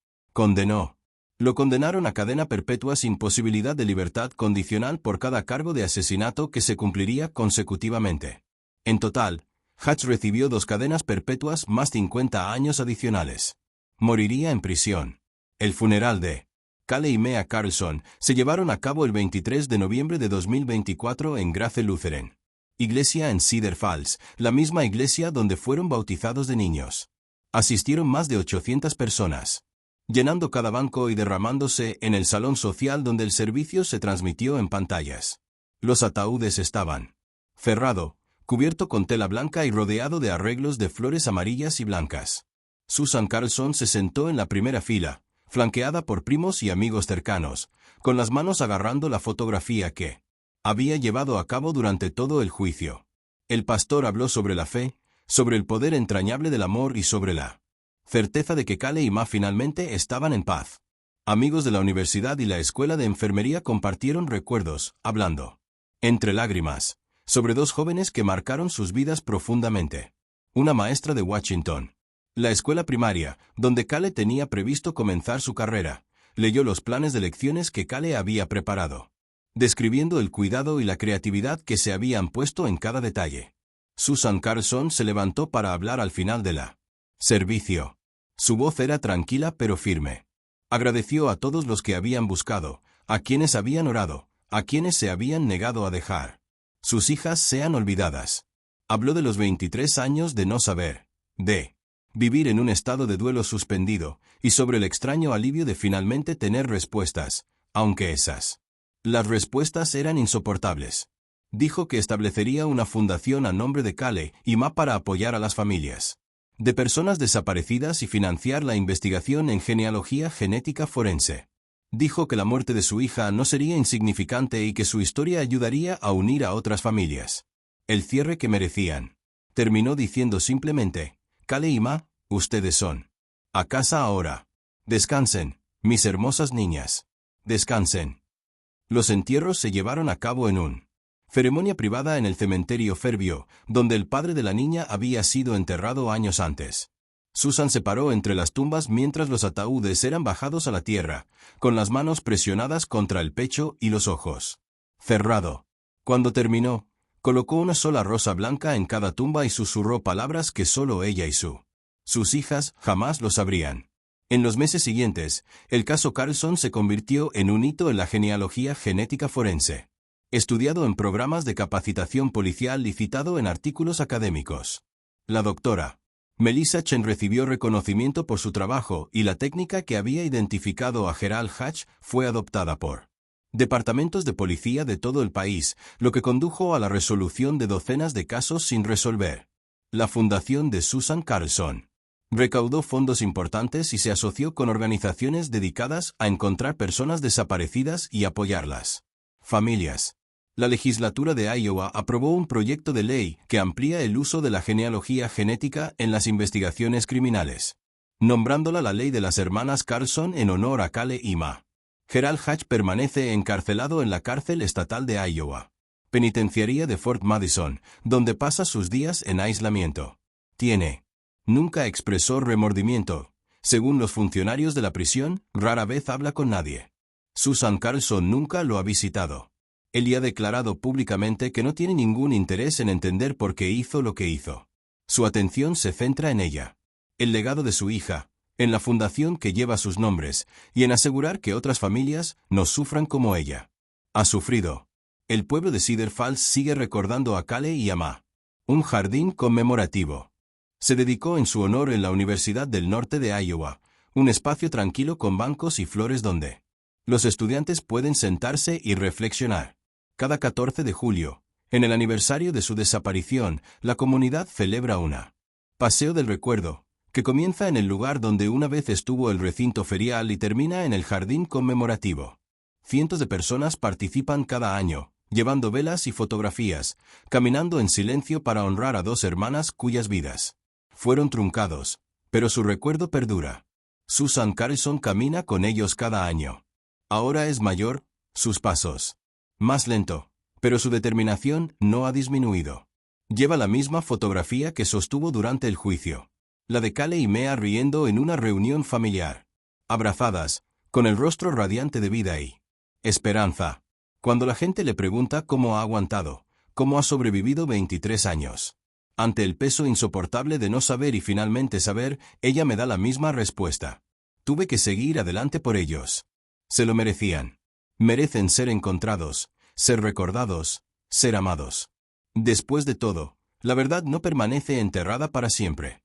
Lo condenaron a cadena perpetua sin posibilidad de libertad condicional por cada cargo de asesinato que se cumpliría consecutivamente. En total, Hatch recibió 2 cadenas perpetuas más 50 años adicionales. Moriría en prisión. El funeral de Kale y Mea Carlson se llevaron a cabo el 23 de noviembre de 2024 en Grace Lutheran Iglesia en Cedar Falls, la misma iglesia donde fueron bautizados de niños. Asistieron más de 800 personas, llenando cada banco y derramándose en el salón social donde el servicio se transmitió en pantallas. Los ataúdes estaban cerrado, cubierto con tela blanca y rodeado de arreglos de flores amarillas y blancas. Susan Carlson se sentó en la primera fila, flanqueada por primos y amigos cercanos, con las manos agarrando la fotografía que había llevado a cabo durante todo el juicio. El pastor habló sobre la fe, sobre el poder entrañable del amor y sobre la certeza de que Kale y Ma finalmente estaban en paz. Amigos de la universidad y la escuela de enfermería compartieron recuerdos, hablando, entre lágrimas, sobre 2 jóvenes que marcaron sus vidas profundamente. Una maestra de Washington, la escuela primaria, donde Kale tenía previsto comenzar su carrera, leyó los planes de lecciones que Kale había preparado, describiendo el cuidado y la creatividad que se habían puesto en cada detalle. Susan Carlson se levantó para hablar al final de la servicio. Su voz era tranquila pero firme. Agradeció a todos los que habían buscado, a quienes habían orado, a quienes se habían negado a dejar sus hijas sean olvidadas. Habló de los 23 años de no saber, de vivir en un estado de duelo suspendido, y sobre el extraño alivio de finalmente tener respuestas, aunque las respuestas eran insoportables. Dijo que establecería una fundación a nombre de Kale y Ma para apoyar a las familias de personas desaparecidas y financiar la investigación en genealogía genética forense. Dijo que la muerte de su hija no sería insignificante y que su historia ayudaría a unir a otras familias. El cierre que merecían. Terminó diciendo simplemente, Kale y Ma, ustedes son a casa ahora. Descansen, mis hermosas niñas. Descansen. Los entierros se llevaron a cabo en un Ceremonia privada en el cementerio Fairview, donde el padre de la niña había sido enterrado años antes. Susan se paró entre las tumbas mientras los ataúdes eran bajados a la tierra, con las manos presionadas contra el pecho y los ojos. Cerrado. Cuando terminó, colocó una sola rosa blanca en cada tumba y susurró palabras que solo ella y sus hijas jamás lo sabrían. En los meses siguientes, el caso Carlson se convirtió en un hito en la genealogía genética forense. Estudiado en programas de capacitación policial y citado en artículos académicos. La doctora Melissa Chen recibió reconocimiento por su trabajo y la técnica que había identificado a Gerald Hatch fue adoptada por departamentos de policía de todo el país, lo que condujo a la resolución de docenas de casos sin resolver. La fundación de Susan Carlson recaudó fondos importantes y se asoció con organizaciones dedicadas a encontrar personas desaparecidas y apoyarlas. Familias. La legislatura de Iowa aprobó un proyecto de ley que amplía el uso de la genealogía genética en las investigaciones criminales, nombrándola la ley de las hermanas Carlson en honor a Cale y Ma. Gerald Hatch permanece encarcelado en la cárcel estatal de Iowa, penitenciaría de Fort Madison, donde pasa sus días en aislamiento. Nunca expresó remordimiento. Según los funcionarios de la prisión, rara vez habla con nadie. Susan Carlson nunca lo ha visitado. Él ha declarado públicamente que no tiene ningún interés en entender por qué hizo lo que hizo. Su atención se centra en ella, el legado de su hija, en la fundación que lleva sus nombres, y en asegurar que otras familias no sufran como ella ha sufrido. El pueblo de Cedar Falls sigue recordando a Cale y a Ma. Un jardín conmemorativo se dedicó en su honor en la Universidad del Norte de Iowa, un espacio tranquilo con bancos y flores donde los estudiantes pueden sentarse y reflexionar. Cada 14 de julio, en el aniversario de su desaparición, la comunidad celebra una paseo del recuerdo, que comienza en el lugar donde una vez estuvo el recinto ferial y termina en el jardín conmemorativo. Cientos de personas participan cada año, llevando velas y fotografías, caminando en silencio para honrar a dos hermanas cuyas vidas fueron truncados, pero su recuerdo perdura. Susan Carlson camina con ellos cada año. Ahora es mayor, sus pasos más lento, pero su determinación no ha disminuido. Lleva la misma fotografía que sostuvo durante el juicio, la de Cale y Mea riendo en una reunión familiar, abrazadas, con el rostro radiante de vida y esperanza. Cuando la gente le pregunta cómo ha aguantado, cómo ha sobrevivido 23 años. Ante el peso insoportable de no saber y finalmente saber, ella me da la misma respuesta. Tuve que seguir adelante por ellos. Se lo merecían. Merecen ser encontrados, ser recordados, ser amados. Después de todo, la verdad no permanece enterrada para siempre.